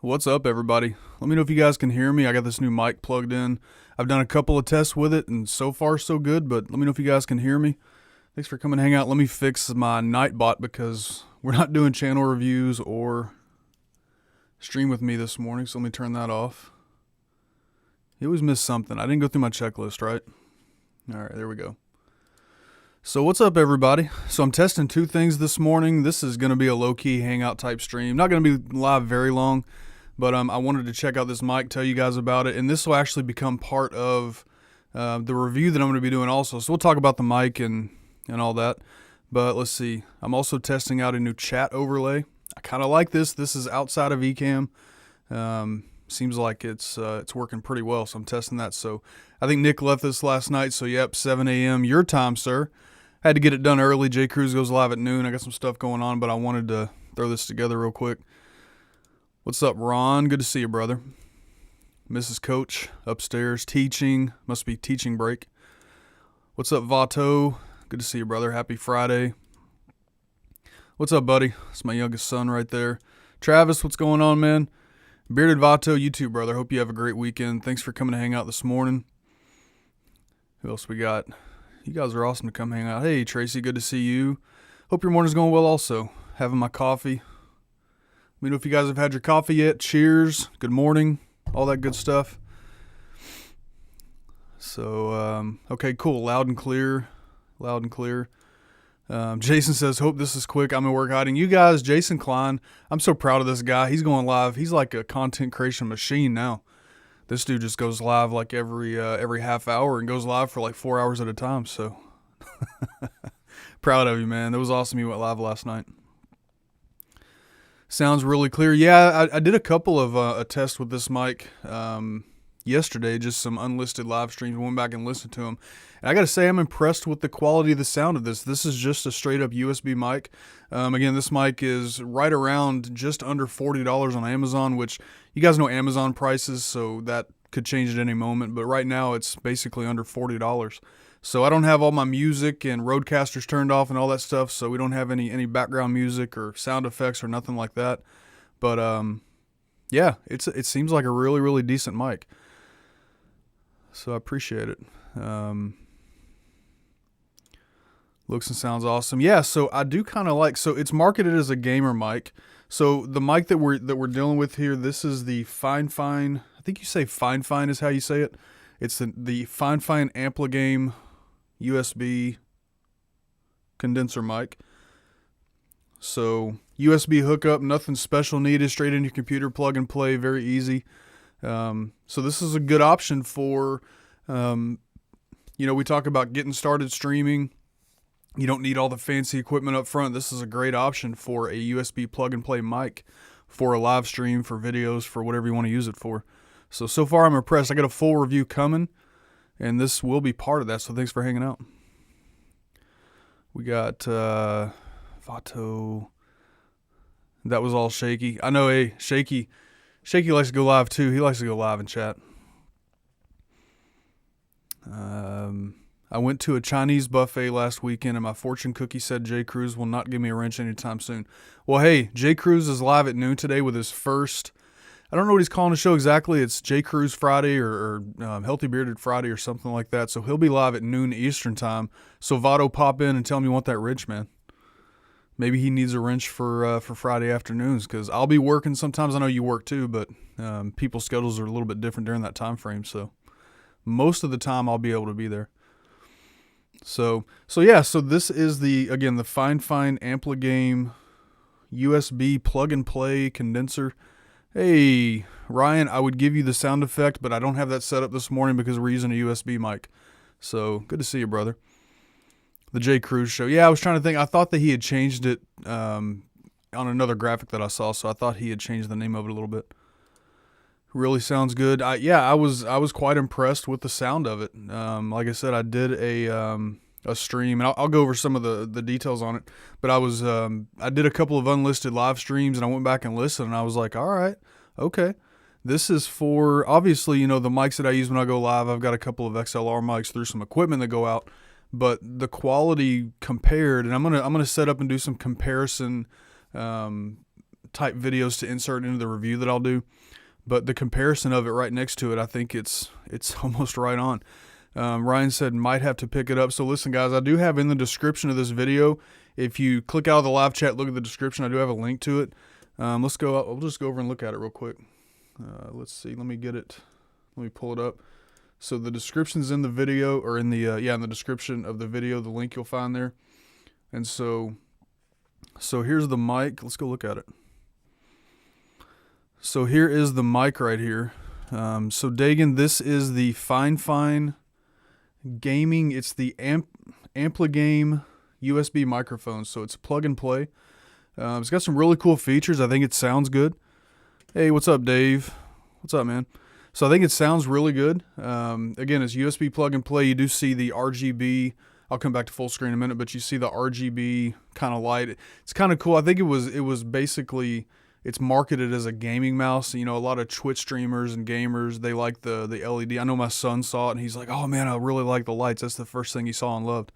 What's up, everybody? Let me know if you guys can hear me. I got this new mic plugged in. I've done a couple of tests with it, and so far so good, but let me know if you guys can hear me. Thanks for coming to hang out. Let me fix my Nightbot because we're not doing channel reviews or stream with me this morning, so let me turn that off. You always miss something. I didn't go through my checklist, right? All right, there we go. So what's up, everybody? So I'm testing two things this morning. This is going to be a low-key hangout type stream. Not going to be live very long, but I wanted to check out this mic, tell you guys about it, and this will actually become part of the review that I'm going to be doing also. So we'll talk about the mic and all that. But let's see. I'm also testing out a new chat overlay. I kind of like this. This is outside of Ecamm. Seems like it's working pretty well, so I'm testing that. So I think Nick left this last night, so yep, 7 a.m. your time, sir. I had to get it done early. J. Cruz goes live at noon. I got some stuff going on, but I wanted to throw this together real quick. What's up, Ron? Good to see you, brother. Mrs. Coach upstairs teaching. Must be teaching break. What's up, Vato? Good to see you, brother. Happy Friday. What's up, buddy? It's my youngest son right there. Travis, what's going on, man? Bearded Vato, you too, brother. Hope you have a great weekend. Thanks for coming to hang out this morning. Who else we got? You guys are awesome to come hang out. Hey, Tracy, good to see you. Hope your morning's going well also. Having my coffee. Let me know if you guys have had your coffee yet. Cheers. Good morning. All that good stuff. So, okay, cool. Loud and clear. Loud and clear. Jason says, hope this is quick. I'm in work hiding. You guys, Jason Klein, I'm so proud of this guy. He's going live. He's like a content creation machine now. This dude just goes live like every half hour and goes live for like 4 hours at a time. So proud of you, man. That was awesome. You went live last night. Sounds really clear. Yeah, I did a couple of a test with this mic yesterday, just some unlisted live streams. Went back and listened to them. And I got to say, I'm impressed with the quality of the sound of this. This is just a straight up USB mic. Again, this mic is right around just under $40 on Amazon, which you guys know Amazon prices, so that could change at any moment. But right now, it's basically under $40. So I don't have all my music and roadcasters turned off and all that stuff, so we don't have any background music or sound effects or nothing like that. But yeah, it seems like a really, really decent mic. So I appreciate it. Looks and sounds awesome. Yeah, so I do kind of like, so it's marketed as a gamer mic. So the mic that we're dealing with here, this is the FIFINE. I think you say FIFINE is how you say it. It's the FIFINE Ampligame USB condenser mic. So USB hookup, nothing special needed, straight in your computer, plug and play, very easy. So this is a good option for, we talk about getting started streaming. You don't need all the fancy equipment up front. This is a great option for a USB plug and play mic for a live stream, for videos, for whatever you want to use it for. So far I'm impressed. I got a full review coming, and this will be part of that. So thanks for hanging out. We got Vato. That was all shaky. I know, hey, Shaky likes to go live too. He likes to go live and chat. I went to a Chinese buffet last weekend, and my fortune cookie said J. Cruz will not give me a wrench anytime soon. Well, hey, J. Cruz is live at noon today with his first, I don't know what he's calling the show exactly. It's J. Cruz Friday or Healthy Bearded Friday or something like that. So he'll be live at noon Eastern time. So Vato, pop in and tell him you want that wrench, man. Maybe he needs a wrench for Friday afternoons, because I'll be working sometimes. I know you work too, but people's schedules are a little bit different during that time frame. So most of the time I'll be able to be there. So yeah, so this is the FIFINE Ampligame USB plug and play condenser. Hey, Ryan, I would give you the sound effect, but I don't have that set up this morning because we're using a USB mic. So good to see you, brother. The J. Cruz Show. Yeah, I was trying to think. I thought that he had changed it on another graphic that I saw, so I thought he had changed the name of it a little bit. Really sounds good. I was quite impressed with the sound of it. Like I said, I did a stream, and I'll go over some of the details on it. But I did a couple of unlisted live streams, and I went back and listened, and I was like, all right, okay. This is for, obviously, the mics that I use when I go live. I've got a couple of XLR mics through some equipment that go out, but the quality compared, and I'm gonna set up and do some comparison type videos to insert into the review that I'll do. But the comparison of it right next to it, I think it's almost right on. Ryan said might have to pick it up. So listen, guys, I do have in the description of this video, if you click out of the live chat, look at the description. I do have a link to it. Let's go. I'll just go over and look at it real quick. Let's see. Let me get it. Let me pull it up. So the description's in the video, or in the in the description of the video, the link you'll find there. And so here's the mic. Let's go look at it. So here is the mic right here. So Dagan, this is the FIFINE gaming. It's the Ampligame USB microphone. So it's plug and play. It's got some really cool features. I think it sounds good. Hey, what's up, Dave? What's up, man? So I think it sounds really good. Again, it's USB plug and play. You do see the RGB. I'll come back to full screen in a minute, but you see the RGB kind of light. It's kind of cool. I think it was basically, it's marketed as a gaming mouse. You know, a lot of Twitch streamers and gamers, they like the LED. I know my son saw it and he's like, oh man, I really like the lights. That's the first thing he saw and loved.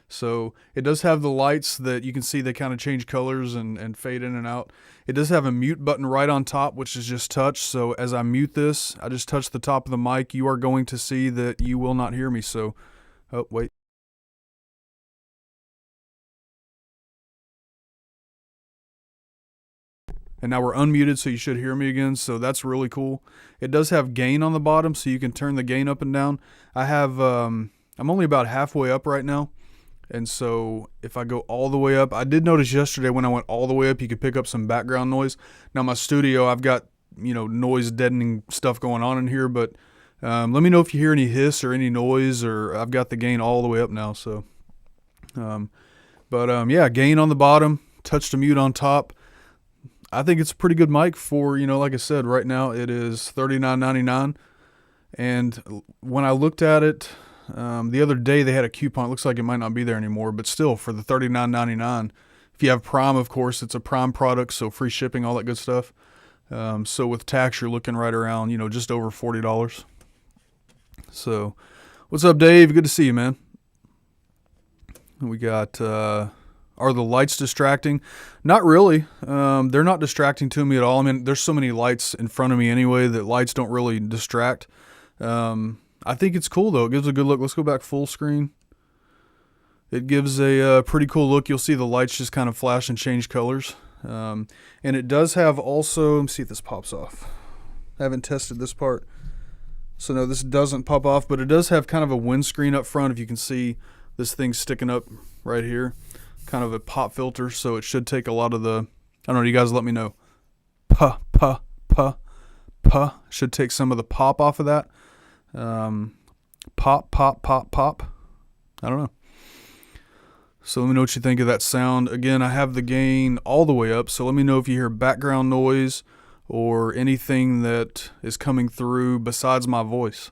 So it does have the lights that you can see, they kind of change colors and fade in and out. It does have a mute button right on top, which is just touch. So as I mute this, I just touch the top of the mic. You are going to see that you will not hear me. So, oh, wait. And now we're unmuted, so you should hear me again. So that's really cool. It does have gain on the bottom, so you can turn the gain up and down. I have, I'm only about halfway up right now. And so if I go all the way up, I did notice yesterday when I went all the way up, you could pick up some background noise. Now my studio, I've got, you know, noise deadening stuff going on in here, but let me know if you hear any hiss or any noise, or I've got the gain all the way up now. So, yeah, gain on the bottom, touch to mute on top. I think it's a pretty good mic for, you know, like I said, right now it is $39.99. And when I looked at it, the other day they had a coupon. It looks like it might not be there anymore, but still for the $39.99. If you have Prime, of course, it's a Prime product, so free shipping, all that good stuff. So with tax, you're looking right around, you know, just over $40. So what's up, Dave? Good to see you, man. We got, are the lights distracting? Not really. They're not distracting to me at all. I mean, there's so many lights in front of me anyway that lights don't really distract. I think it's cool though. It gives a good look. Let's go back full screen. It gives a pretty cool look. You'll see the lights just kind of flash and change colors. And it does have also, let me see if this pops off. I haven't tested this part. So no, this doesn't pop off, but it does have kind of a windscreen up front. If you can see this thing sticking up right here, kind of a pop filter. So it should take a lot of the, I don't know, you guys let me know. Puh. Should take some of the pop off of that. Pop. I don't know. So let me know what you think of that sound. Again, I have the gain all the way up, so let me know if you hear background noise or anything that is coming through besides my voice.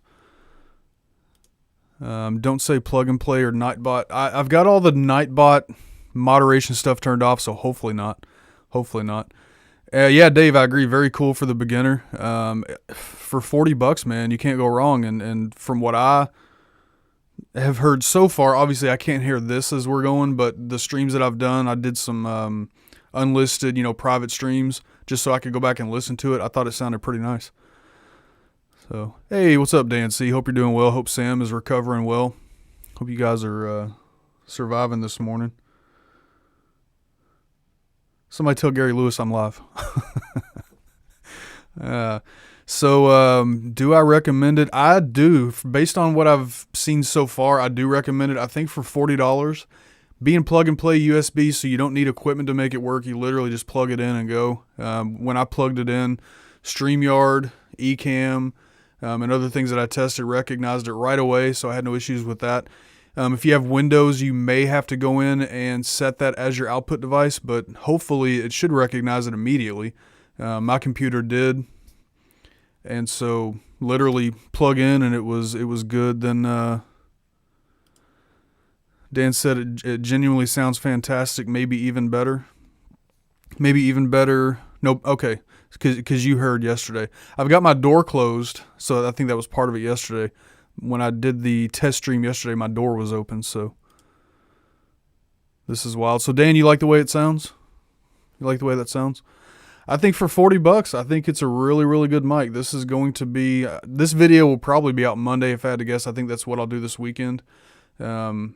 Don't say plug and play or Nightbot. I've got all the Nightbot moderation stuff turned off, so hopefully not. Yeah, Dave, I agree. Very cool for the beginner. For $40, man, you can't go wrong. And from what I have heard so far, obviously I can't hear this as we're going, but the streams that I've done, I did some unlisted, you know, private streams just so I could go back and listen to it. I thought it sounded pretty nice. So, hey, what's up, Dan C? Hope you're doing well. Hope Sam is recovering well. Hope you guys are surviving this morning. Somebody tell Gary Lewis I'm live. Do I recommend it? I do. Based on what I've seen so far, I do recommend it. I think for $40, being plug and play USB, so you don't need equipment to make it work. You literally just plug it in and go. When I plugged it in, StreamYard, Ecamm, and other things that I tested recognized it right away, so I had no issues with that. If you have Windows, you may have to go in and set that as your output device, but hopefully it should recognize it immediately. My computer did, and so literally plug in and it was good. Then Dan said it genuinely sounds fantastic, maybe even better. Nope, okay, because you heard yesterday. I've got my door closed, so I think that was part of it yesterday. When I did the test stream yesterday, my door was open, so this is wild. So Dan, you like the way it sounds? You like the way that sounds? I think for $40, I think it's a really, really good mic. This is going to be, this video will probably be out Monday if I had to guess. I think that's what I'll do this weekend. And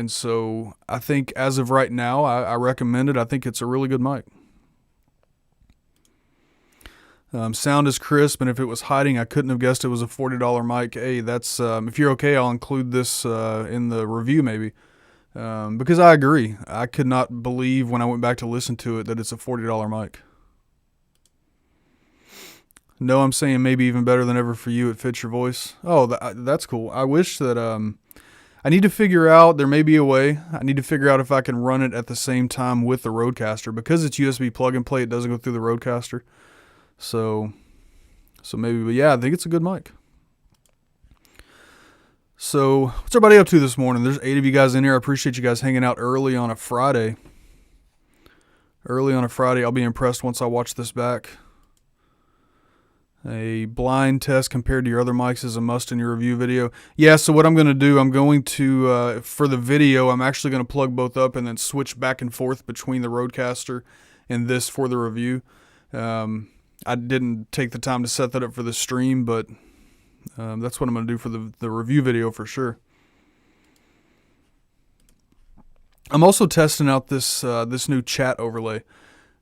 so I think as of right now, I recommend it. I think it's a really good mic. Sound is crisp, and if it was hiding, I couldn't have guessed it was a $40 mic. Hey, that's if you're okay, I'll include this in the review maybe. Because I agree. I could not believe when I went back to listen to it that it's a $40 mic. No, I'm saying maybe even better than ever for you. It fits your voice. Oh, that's cool. I wish that I need to figure out, there may be a way. I need to figure out if I can run it at the same time with the Rodecaster. Because it's USB plug and play, it doesn't go through the Rodecaster. So maybe, but yeah, I think it's a good mic. So what's everybody up to this morning? There's 8 of you guys in here. I appreciate you guys hanging out early on a Friday. I'll be impressed once I watch this back. A blind test compared to your other mics is a must in your review video. Yeah, so what I'm going to do, I'm going to, for the video, I'm actually going to plug both up and then switch back and forth between the Rodecaster and this for the review. I didn't take the time to set that up for the stream, but that's what I'm going to do for the review video for sure. I'm also testing out this this new chat overlay,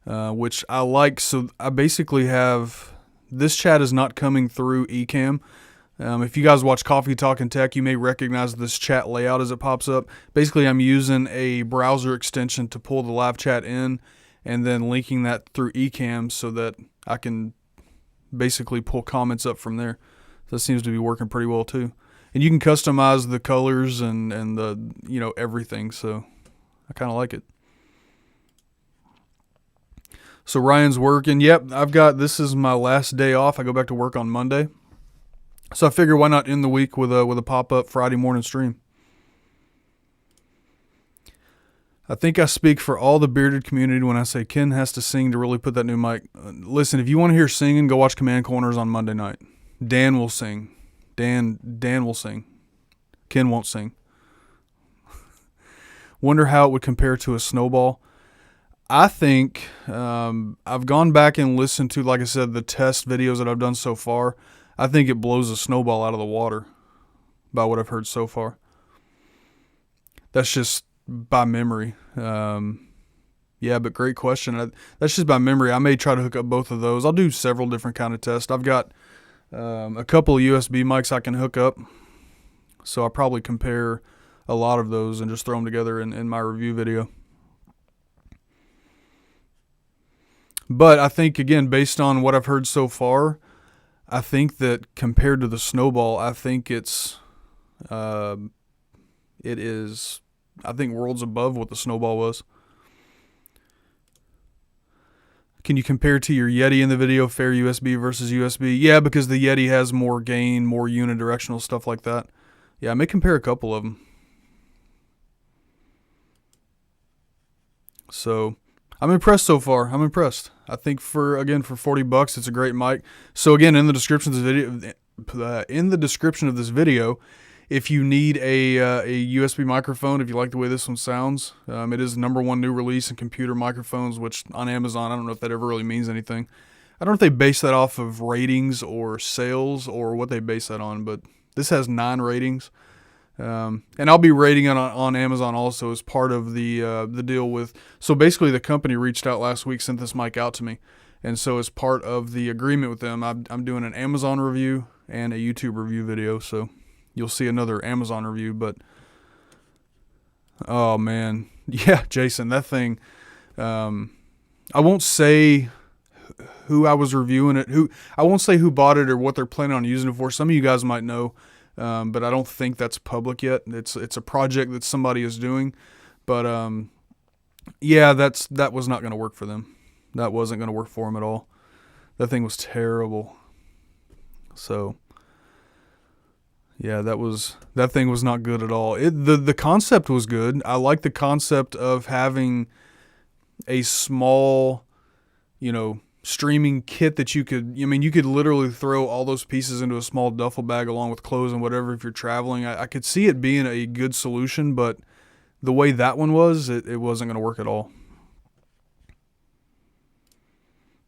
which I like. So I basically have... This chat is not coming through Ecamm. If you guys watch Coffee Talk and Tech, you may recognize this chat layout as it pops up. Basically, I'm using a browser extension to pull the live chat in and then linking that through Ecamm so that I can basically pull comments up from there. That seems to be working pretty well too. And you can customize the colors and the, you know, everything. So I kind of like it. So Ryan's working. Yep, this is my last day off. I go back to work on Monday. So I figure why not end the week with a pop-up Friday morning stream. I think I speak for all the bearded community when I say Ken has to sing to really put that new mic. Listen, if you want to hear singing, go watch Command Corners on Monday night. Dan will sing. Dan will sing. Ken won't sing. Wonder how it would compare to a snowball. I think I've gone back and listened to, like I said, the test videos that I've done so far. I think it blows a snowball out of the water by what I've heard so far. That's just by memory. Yeah, but great question. That's just by memory. I may try to hook up both of those. I'll do several different kind of tests. I've got a couple of USB mics I can hook up. So I'll probably compare a lot of those and just throw them together in my review video. But I think, again, based on what I've heard so far, I think that compared to the snowball, I think it is, I think worlds above what the snowball was. Can you compare to your Yeti in the video, fair USB versus USB? Yeah, because the Yeti has more gain, more unidirectional stuff like that. Yeah, I may compare a couple of them. So I'm impressed so far. I'm impressed. I think for $40, it's a great mic. So again, in the description of this video, if you need a USB microphone, if you like the way this one sounds, it is the #1 new release in computer microphones, which on Amazon, I don't know if that ever really means anything. I don't know if they base that off of ratings or sales or what they base that on, but this has 9 ratings. And I'll be rating it on Amazon also as part of the deal with. So basically, the company reached out last week, sent this mic out to me, and so as part of the agreement with them, I'm doing an Amazon review and a YouTube review video. So you'll see another Amazon review. But oh man, yeah, Jason, that thing. I won't say who I was reviewing it. I won't say who bought it or what they're planning on using it for. Some of you guys might know. But I don't think that's public yet. It's a project that somebody is doing, but yeah, that was not going to work for them. That wasn't going to work for them at all. That thing was terrible. So yeah, that thing was not good at all. The concept was good. I like the concept of having a small, streaming kit that you could literally throw all those pieces into a small duffel bag along with clothes and whatever if you're traveling. I could see it being a good solution, but the way that one was, it wasn't going to work at all.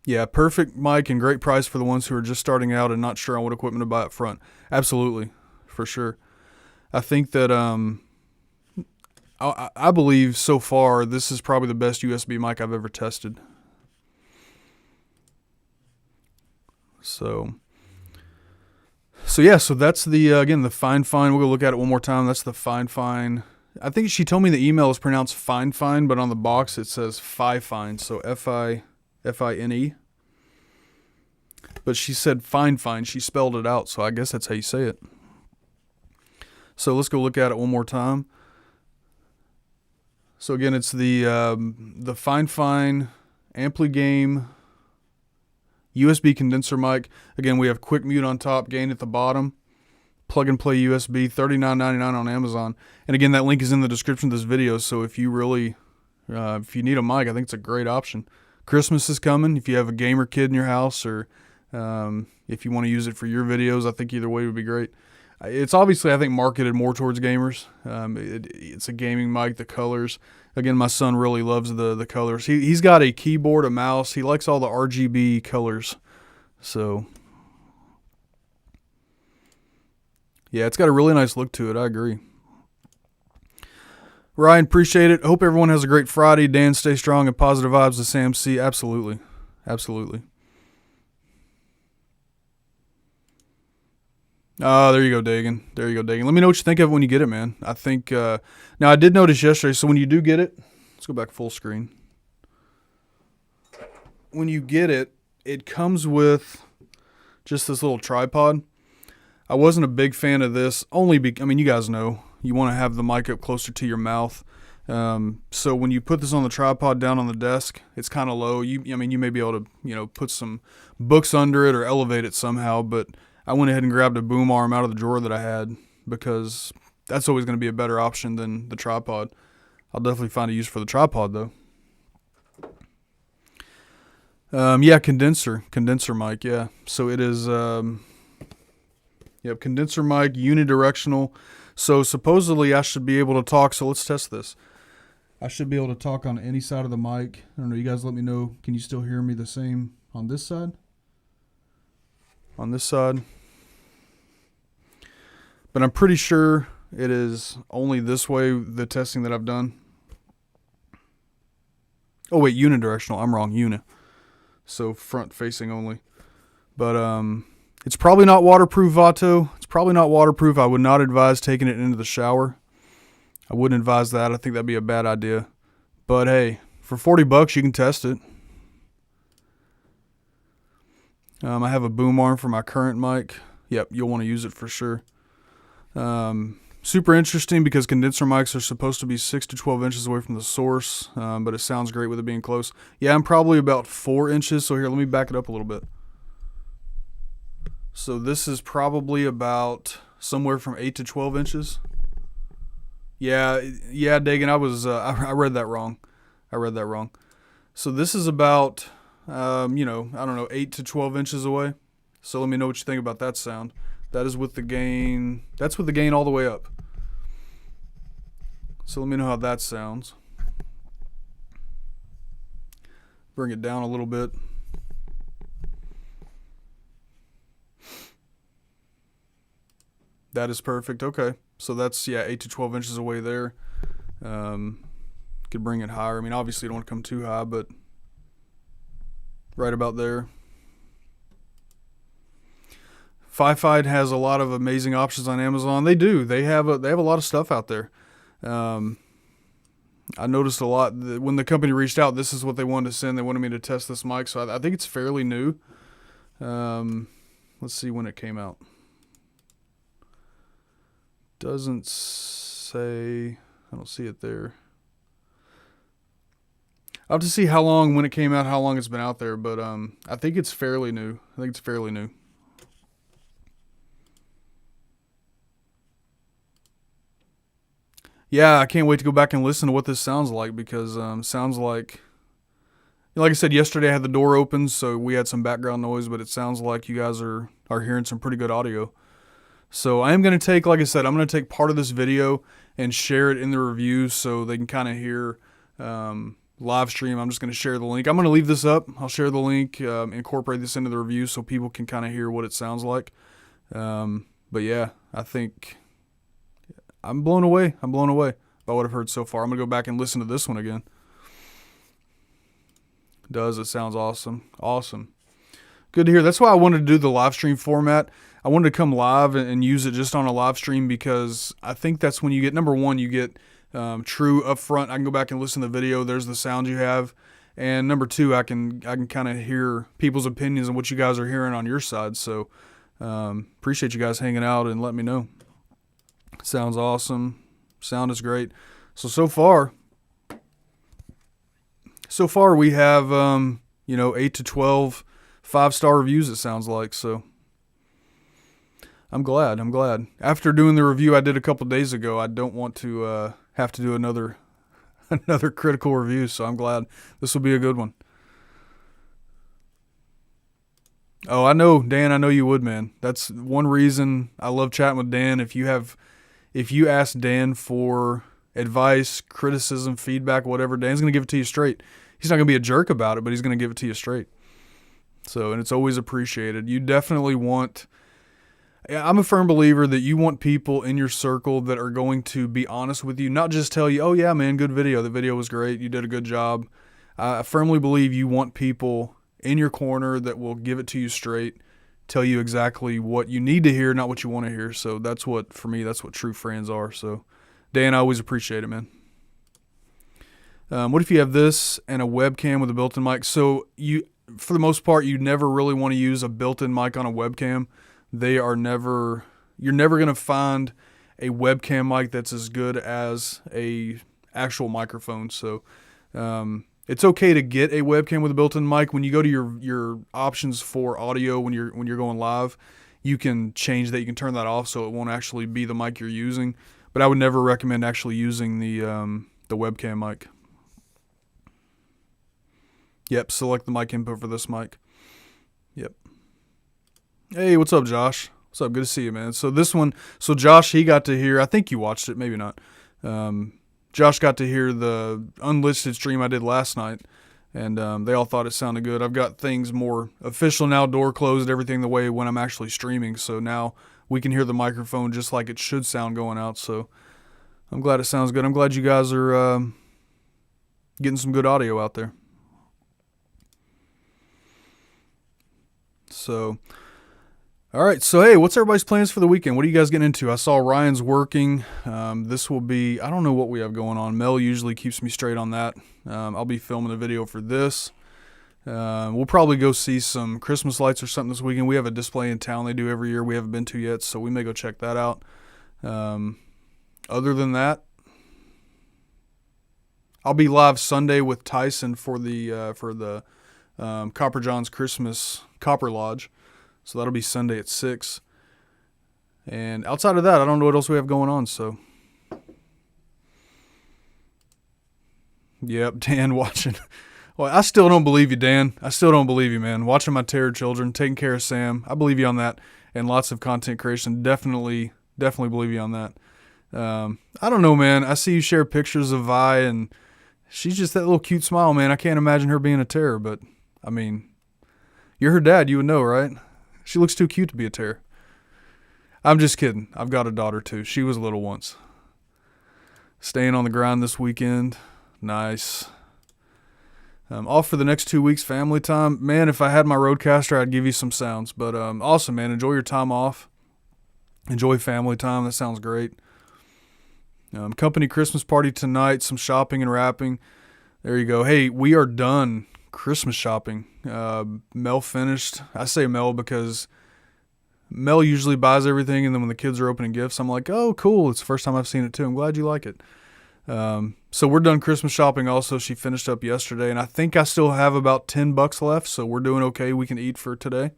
Yeah, perfect mic and great price for the ones who are just starting out and not sure on what equipment to buy up front. Absolutely, for sure. I think that I believe so far this is probably the best USB mic I've ever tested. So yeah, so that's the again the FIFINE. We'll go look at it one more time. That's the FIFINE. I think she told me the email is pronounced FIFINE, but on the box it says FIFINE, so FIFINE. But she said FIFINE. She spelled it out, so I guess that's how you say it. So let's go look at it one more time. So again, it's the FIFINE Ampligame USB condenser mic. Again, we have quick mute on top, gain at the bottom, plug and play USB, $39.99 on Amazon. And again, that link is in the description of this video. So if you really, if you need a mic, I think it's a great option. Christmas is coming. If you have a gamer kid in your house, or if you want to use it for your videos, I think either way would be great. It's obviously, I think, marketed more towards gamers. It's a gaming mic, the colors. Again, my son really loves the colors. He's got a keyboard, a mouse. He likes all the RGB colors. So, yeah, it's got a really nice look to it. I agree. Ryan, appreciate it. Hope everyone has a great Friday. Dan, stay strong and positive vibes to Sam C. Absolutely. Absolutely. There you go, Dagan. There you go, Dagan. Let me know what you think of it when you get it, man. I think, now I did notice yesterday, so when you do get it, let's go back full screen. When you get it, it comes with just this little tripod. I wasn't a big fan of this, I mean, you guys know, you want to have the mic up closer to your mouth. So when you put this on the tripod down on the desk, it's kind of low. I mean, you may be able to, put some books under it or elevate it somehow, but I went ahead and grabbed a boom arm out of the drawer that I had because that's always going to be a better option than the tripod. I'll definitely find a use for the tripod though. Yeah, condenser mic. Yeah. So it is, yep. Condenser mic, unidirectional. So supposedly I should be able to talk. So let's test this. I should be able to talk on any side of the mic. I don't know. You guys let me know. Can you still hear me the same on this side? On this side. But I'm pretty sure it is only this way, the testing that I've done. Oh wait, unidirectional. I'm wrong, uni. So front facing only. But it's probably not waterproof, Vato. It's probably not waterproof. I would not advise taking it into the shower. I wouldn't advise that. I think that'd be a bad idea. But hey, for $40 you can test it. I have a boom arm for my current mic. Yep, you'll want to use it for sure. Super interesting because condenser mics are supposed to be 6 to 12 inches away from the source, but it sounds great with it being close. Yeah, I'm probably about 4 inches, so here, let me back it up a little bit. So this is probably about somewhere from 8 to 12 inches. Yeah, Dagan, I read that wrong. So this is about, I don't know, 8 to 12 inches away. So let me know what you think about that sound. That is with the gain. That's with the gain all the way up. So let me know how that sounds. Bring it down a little bit. That is perfect. Okay. So that's, 8 to 12 inches away there. Could bring it higher. I mean, obviously you don't want to come too high, but right about there. FIFINE has a lot of amazing options on Amazon. They do. They have a lot of stuff out there. I noticed a lot that when the company reached out, this is what they wanted to send. They wanted me to test this mic, so I think it's fairly new. Let's see when it came out. Doesn't say. I don't see it there. I'll have to see how long, when it came out, how long it's been out there, but I think it's fairly new. Yeah, I can't wait to go back and listen to what this sounds like because sounds like I said yesterday, I had the door open, so we had some background noise, but it sounds like you guys are hearing some pretty good audio. So I am going to take, like I said, I'm going to take part of this video and share it in the reviews so they can kind of hear live stream, I'm just going to share the link. I'm going to leave this up. I'll share the link, incorporate this into the review so people can kind of hear what it sounds like. But yeah, I think I'm blown away. I'm blown away by what I've heard so far. I'm going to go back and listen to this one again. It sounds awesome. Awesome. Good to hear. That's why I wanted to do the live stream format. I wanted to come live and use it just on a live stream because I think that's when you get, number one, you get true upfront. I can go back and listen to the video. There's the sound you have. And number two, I can kind of hear people's opinions and what you guys are hearing on your side. So appreciate you guys hanging out and letting me know. Sounds awesome. Sound is great. So far we have 8 to 12 5-star reviews, it sounds like. So I'm glad. After doing the review I did a couple days ago, I don't want to have to do another critical review. So I'm glad this will be a good one. Oh, I know, Dan. I know you would, man. That's one reason I love chatting with Dan. If you ask Dan for advice, criticism, feedback, whatever, Dan's gonna give it to you straight. He's not gonna be a jerk about it, but he's gonna give it to you straight. So, and it's always appreciated. You definitely want. I'm a firm believer that you want people in your circle that are going to be honest with you, not just tell you, "Oh yeah, man, good video. The video was great. You did a good job." I firmly believe you want people in your corner that will give it to you straight, tell you exactly what you need to hear, not what you want to hear. So that's what, for me, that's what true friends are. So, Dan, I always appreciate it, man. What if you have this and a webcam with a built-in mic? So you, for the most part, you never really want to use a built-in mic on a webcam. You're never going to find a webcam mic that's as good as a actual microphone. So, it's okay to get a webcam with a built-in mic. When you go to your options for audio when you're going live, you can change that. You can turn that off so it won't actually be the mic you're using. But I would never recommend actually using the webcam mic. Yep, select the mic input for this mic. Yep. Hey, what's up, Josh? What's up? Good to see you, man. So this one, Josh, he got to hear, I think you watched it, maybe not. Josh got to hear the unlisted stream I did last night, and they all thought it sounded good. I've got things more official now, door closed, everything the way when I'm actually streaming, so now we can hear the microphone just like it should sound going out, so I'm glad it sounds good. I'm glad you guys are getting some good audio out there. So, all right, so hey, what's everybody's plans for the weekend? What are you guys getting into? I saw Ryan's working. This will be, I don't know what we have going on. Mel usually keeps me straight on that. I'll be filming a video for this. We'll probably go see some Christmas lights or something this weekend. We have a display in town they do every year we haven't been to yet, so we may go check that out. Other than that, I'll be live Sunday with Tyson for the Copper John's Christmas Copper Lodge. So that'll be Sunday at 6. And outside of that, I don't know what else we have going on, so. Yep, Dan watching. Well, I still don't believe you, Dan. I still don't believe you, man. Watching my terror children, taking care of Sam. I believe you on that. And lots of content creation. Definitely believe you on that. I don't know, man. I see you share pictures of Vi, and she's just that little cute smile, man. I can't imagine her being a terror, but, I mean, you're her dad. You would know, right? She looks too cute to be a terror. I'm just kidding. I've got a daughter, too. She was little once. Staying on the grind this weekend. Nice. Off for the next 2 weeks, family time. Man, if I had my Rodecaster, I'd give you some sounds. But awesome, man. Enjoy your time off. Enjoy family time. That sounds great. Company Christmas party tonight. Some shopping and wrapping. There you go. Hey, we are done Christmas shopping. Mel finished. I say Mel because Mel usually buys everything, and then when the kids are opening gifts, I'm like, oh, cool. It's the first time I've seen it, too. I'm glad you like it. So we're done Christmas shopping also. She finished up yesterday, and I think I still have about $10 left, so we're doing okay. We can eat for today.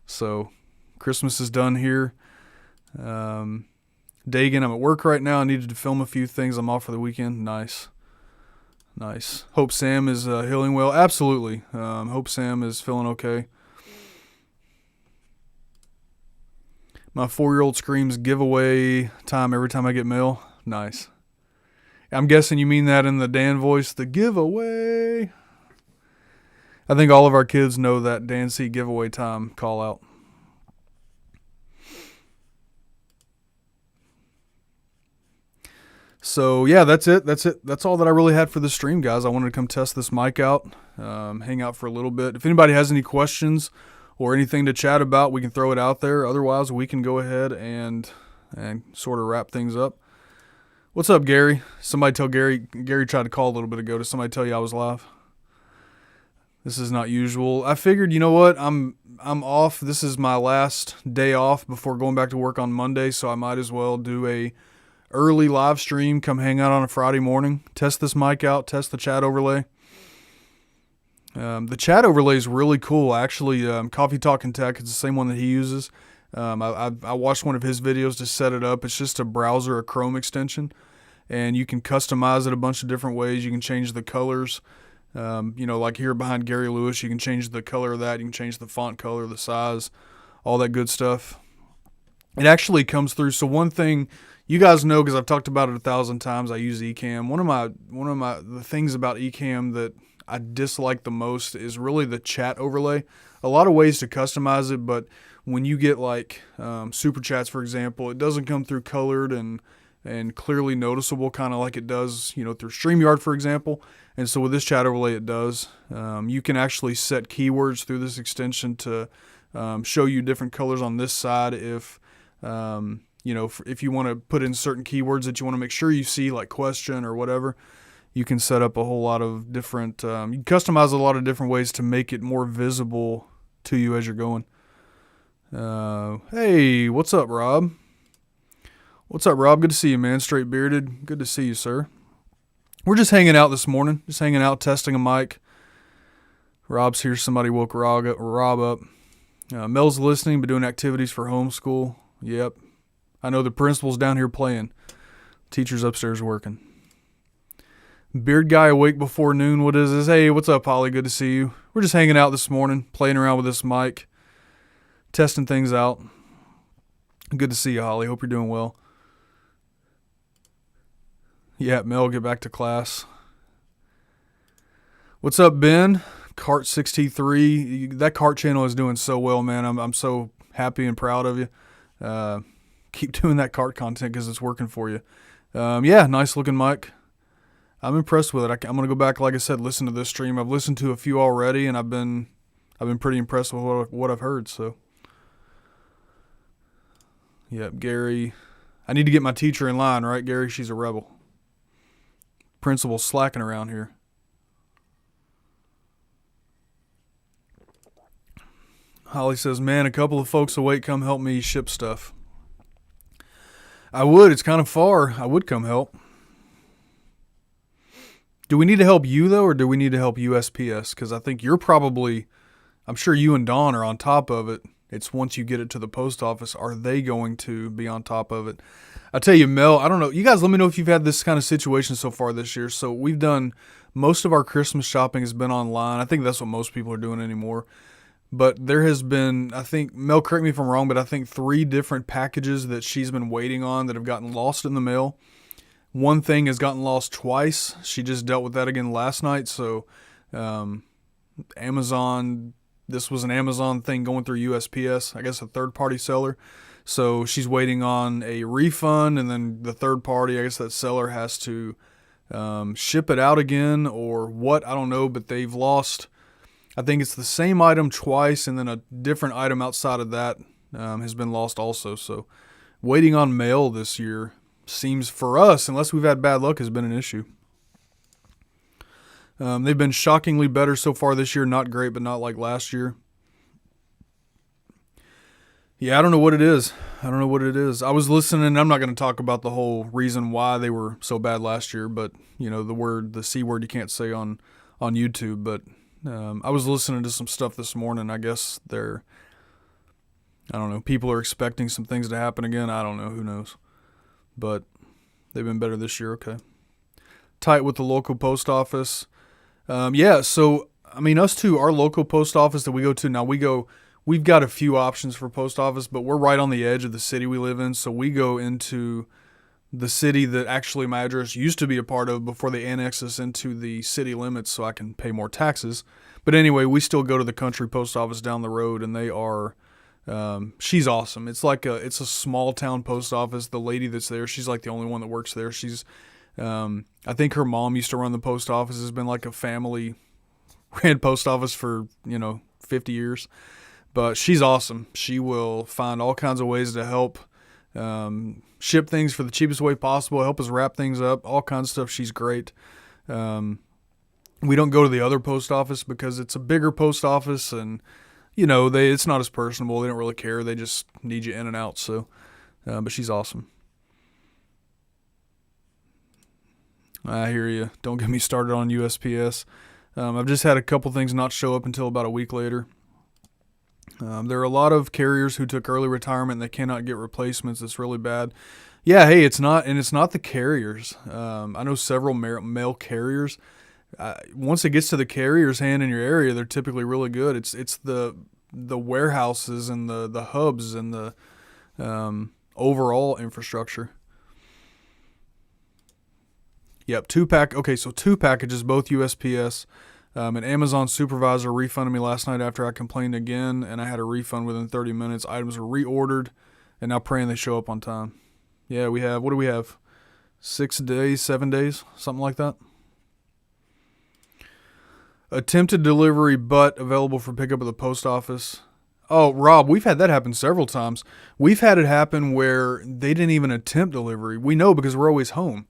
So Christmas is done here. Dagan, I'm at work right now. I needed to film a few things. I'm off for the weekend. Nice. Hope Sam is healing well. Absolutely. Hope Sam is feeling okay. My 4-year-old screams giveaway time every time I get mail. Nice. I'm guessing you mean that in the Dan voice, the giveaway. I think all of our kids know that Dan C giveaway time call out. So yeah, that's it. That's all that I really had for this stream, guys. I wanted to come test this mic out, hang out for a little bit. If anybody has any questions or anything to chat about, we can throw it out there. Otherwise, we can go ahead and sort of wrap things up. What's up, Gary? Somebody tell Gary. Gary tried to call a little bit ago. Did somebody tell you I was live? This is not usual. I figured, you know what? I'm off. This is my last day off before going back to work on Monday, so I might as well do a early live stream. Come hang out on a Friday morning. Test this mic out. Test the chat overlay. The chat overlay is really cool. Actually, Coffee Talk and Tech is the same one that he uses. I watched one of his videos to set it up. It's just a browser, a Chrome extension, and you can customize it a bunch of different ways. You can change the colors. Like here behind Gary Lewis, you can change the color of that. You can change the font color, the size, all that good stuff. It actually comes through. So one thing you guys know, because I've talked about it 1,000 times, I use Ecamm. One of the things about Ecamm that I dislike the most is really the chat overlay. A lot of ways to customize it, but when you get like super chats, for example, it doesn't come through colored and clearly noticeable, kind of like it does, through StreamYard, for example. And so with this chat overlay, it does. You can actually set keywords through this extension to show you different colors on this side. If if you want to put in certain keywords that you want to make sure you see, like question or whatever, you can set up a whole lot of different. You can customize a lot of different ways to make it more visible to you as you're going. Hey, what's up, Rob? What's up, Rob? Good to see you, man. Straight bearded. Good to see you, sir. We're just hanging out this morning. Just hanging out, testing a mic. Rob's here. Somebody woke Rob up. Mel's listening, but doing activities for homeschool. Yep. I know the principal's down here playing. Teacher's upstairs working. Beard guy awake before noon. What is this? Hey, what's up, Holly? Good to see you. We're just hanging out this morning, playing around with this mic, testing things out. Good to see you, Holly. Hope you're doing well. Yeah, Mel, get back to class. What's up, Ben? Cart63. That cart channel is doing so well, man. I'm so happy and proud of you. Keep doing that cart content because it's working for you. Yeah, nice looking mic. I'm impressed with it. I'm gonna go back, like I said, listen to this stream. I've listened to a few already, and I've been pretty impressed with what I've heard. So, yep, Gary. I need to get my teacher in line, right, Gary? She's a rebel. Principal slacking around here. Holly says, man, a couple of folks awake, come help me ship stuff. I would. It's kind of far. I would come help. Do we need to help you, though, or do we need to help USPS? Because I think I'm sure you and Dawn are on top of it. It's once you get it to the post office, are they going to be on top of it? I tell you, Mel, I don't know. You guys let me know if you've had this kind of situation so far this year. So we've done, most of our Christmas shopping has been online. I think that's what most people are doing anymore. But there has been, I think, Mel, correct me if I'm wrong, but I think 3 different packages that she's been waiting on that have gotten lost in the mail. One thing has gotten lost twice. She just dealt with that again last night. So Amazon, this was an Amazon thing going through USPS, I guess a third-party seller. So she's waiting on a refund, and then the third party, I guess that seller has to ship it out again or what, I don't know, but they've lost, I think it's the same item twice, and then a different item outside of that has been lost also. So waiting on mail this year seems, for us, unless we've had bad luck, has been an issue. They've been shockingly better so far this year. Not great, but not like last year. Yeah, I don't know what it is. I was listening. I'm not going to talk about the whole reason why they were so bad last year, but the C word you can't say on YouTube. But I was listening to some stuff this morning. I guess I don't know. People are expecting some things to happen again. I don't know. Who knows? But they've been better this year. Okay. Tight with the local post office. Yeah. So I mean, us two, our local post office that we go to now, we've got a few options for post office, but we're right on the edge of the city we live in. So we go into the city that actually my address used to be a part of before they annexed us into the city limits so I can pay more taxes. But anyway, we still go to the country post office down the road, and they are, she's awesome. It's a small town post office. The lady that's there, she's like the only one that works there. I think her mom used to run the post office. It's been like a family ran post office for, 50 years. But she's awesome. She will find all kinds of ways to help ship things for the cheapest way possible, help us wrap things up, all kinds of stuff. She's great. We don't go to the other post office because it's a bigger post office, and it's not as personable. They don't really care. They just need you in and out. So, but she's awesome. I hear you. Don't get me started on USPS. I've just had a couple things not show up until about a week later. There are a lot of carriers who took early retirement and they cannot get replacements. It's really bad. Yeah, hey, it's not the carriers. I know several mail carriers. Once it gets to the carrier's hand in your area, they're typically really good. It's the warehouses and the hubs and the overall infrastructure. Yep, 2-pack. Okay, so 2 packages, both USPS. An Amazon supervisor refunded me last night after I complained again, and I had a refund within 30 minutes. Items were reordered, and now praying they show up on time. Yeah, what do we have? 6 days, 7 days, something like that. Attempted delivery, but available for pickup at the post office. Oh, Rob, we've had that happen several times. We've had it happen where they didn't even attempt delivery. We know because we're always home.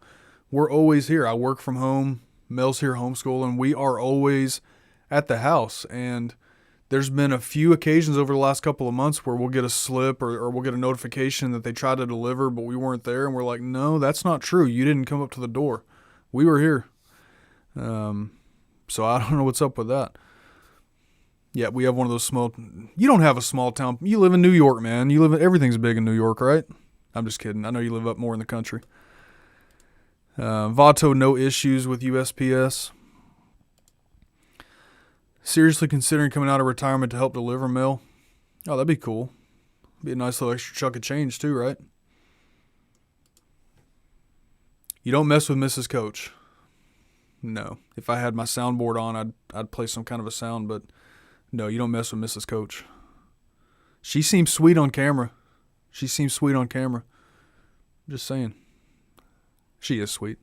We're always here. I work from home. Mel's here homeschooling. We are always at the house. And there's been a few occasions over the last couple of months where we'll get a slip or we'll get a notification that they tried to deliver, but we weren't there. And we're like, no, that's not true. You didn't come up to the door. We were here. So I don't know what's up with that. Yeah, we have one of those small. You don't have a small town. You live in New York, man. Everything's big in New York, right? I'm just kidding. I know you live up more in the country. Vato, no issues with USPS. Seriously considering coming out of retirement to help deliver mail. Oh, that'd be cool. Be a nice little extra chunk of change too, right? You don't mess with Mrs. Coach. No. If I had my soundboard on, I'd play some kind of a sound, but no, you don't mess with Mrs. Coach. She seems sweet on camera. Just saying. She is sweet.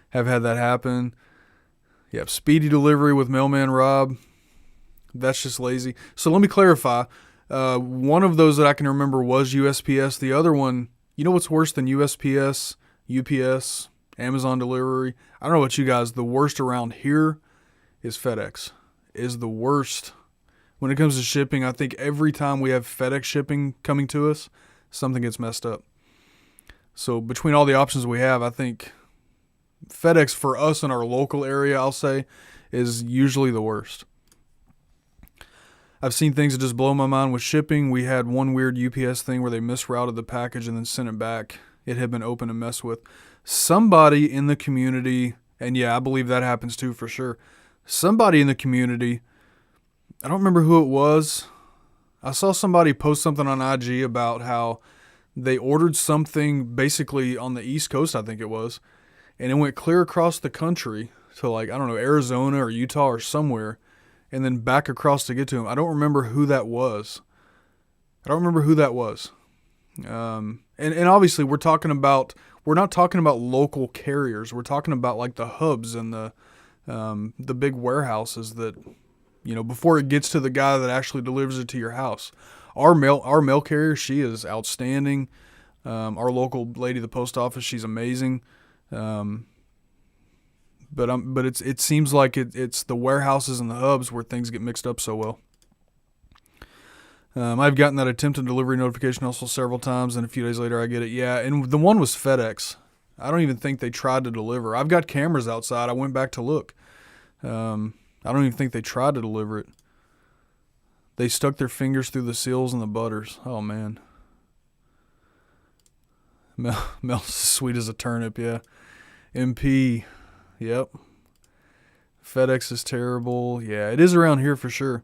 Have had that happen. Yep, speedy delivery with mailman Rob. That's just lazy. So let me clarify. One of those that I can remember was USPS. The other one, you know what's worse than USPS, UPS, Amazon delivery? I don't know about you guys. The worst around here is FedEx. Is the worst. When it comes to shipping, I think every time we have FedEx shipping coming to us, something gets messed up. So between all the options we have, I think FedEx for us in our local area, I'll say, is usually the worst. I've seen things that just blow my mind with shipping. We had one weird UPS thing where they misrouted the package and then sent it back. It had been open and messed with. Somebody in the community, and yeah, I believe that happens too for sure. Somebody in the community, I don't remember who it was. I saw somebody post something on IG about how they ordered something basically on the East Coast, I think it was, and it went clear across the country to Arizona or Utah or somewhere, and then back across to get to them. I don't remember who that was. And obviously we're not talking about local carriers. We're talking about like the hubs and the big warehouses that, before it gets to the guy that actually delivers it to your house. Our mail carrier, she is outstanding. Our local lady at the post office, she's amazing. But it seems like it's the warehouses and the hubs where things get mixed up so well. I've gotten that attempted delivery notification also several times, and a few days later I get it. Yeah, and the one was FedEx. I don't even think they tried to deliver. I've got cameras outside. I went back to look. I don't even think they tried to deliver it. They stuck their fingers through the seals and the butters. Oh, man. Mel's sweet as a turnip, yeah. MP, yep. FedEx is terrible. Yeah, it is around here for sure.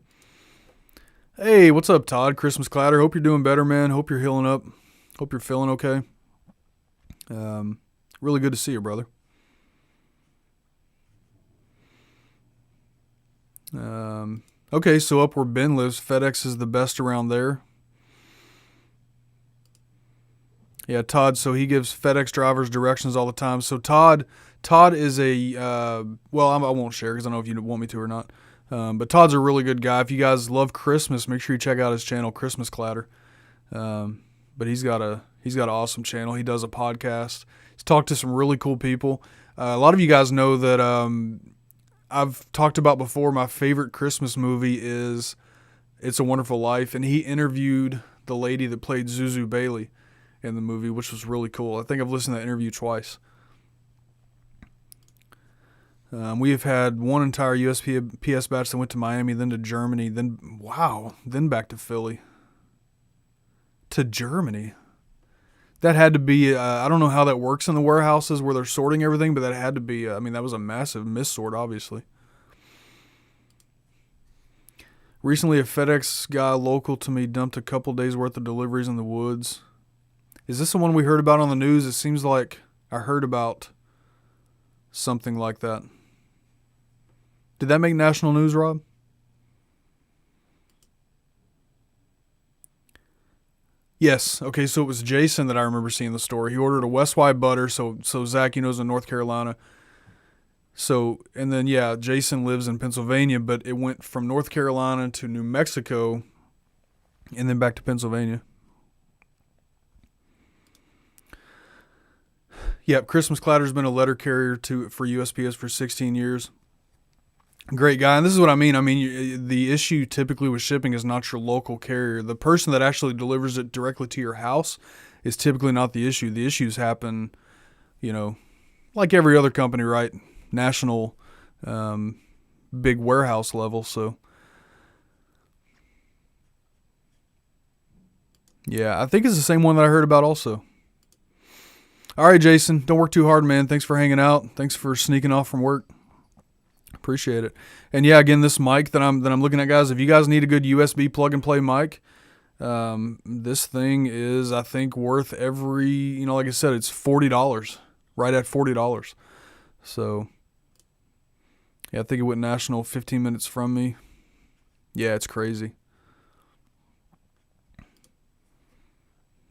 Hey, what's up, Todd? Christmas Clatter. Hope you're doing better, man. Hope you're healing up. Hope you're feeling okay. Really good to see you, brother. Okay, so up where Ben lives, FedEx is the best around there. Yeah, Todd. So he gives FedEx drivers directions all the time. So Todd is a well, I won't share because I don't know if you want me to or not. But Todd's a really good guy. If you guys love Christmas, make sure you check out his channel, Christmas Clatter. But he's got an awesome channel. He does a podcast. He's talked to some really cool people. A lot of you guys know that I've talked about before. My favorite Christmas movie is It's a Wonderful Life, and he interviewed the lady that played Zuzu Bailey in the movie, which was really cool. I think I've listened to that interview twice. We have had one entire USPS batch that went to Miami, then to Germany, then back to Philly. To Germany. That had to be, I don't know how that works in the warehouses where they're sorting everything, but that had to be, that was a massive missort, obviously. Recently, a FedEx guy local to me dumped a couple days worth of deliveries in the woods. Is this the one we heard about on the news? It seems like I heard about something like that. Did that make national news, Rob? Yes. Okay, so it was Jason that I remember seeing the story. He ordered a West White butter, so Zach, you know, is in North Carolina. So, and then, yeah, Jason lives in Pennsylvania, but it went from North Carolina to New Mexico and then back to Pennsylvania. Yep, Christmas Clatter's been a letter carrier for USPS for 16 years. Great guy. And this is what I mean. The issue typically with shipping is not your local carrier. The person that actually delivers it directly to your house is typically not the issue. The issues happen, like every other company, right? National, big warehouse level. So, yeah, I think it's the same one that I heard about also. All right, Jason, don't work too hard, man. Thanks for hanging out. Thanks for sneaking off from work. Appreciate it. And yeah, again, this mic that I'm looking at, guys, if you guys need a good USB plug and play mic, this thing is, I think, worth every, like I said, it's $40, right at $40. So, yeah, I think it went national 15 minutes from me. Yeah, it's crazy.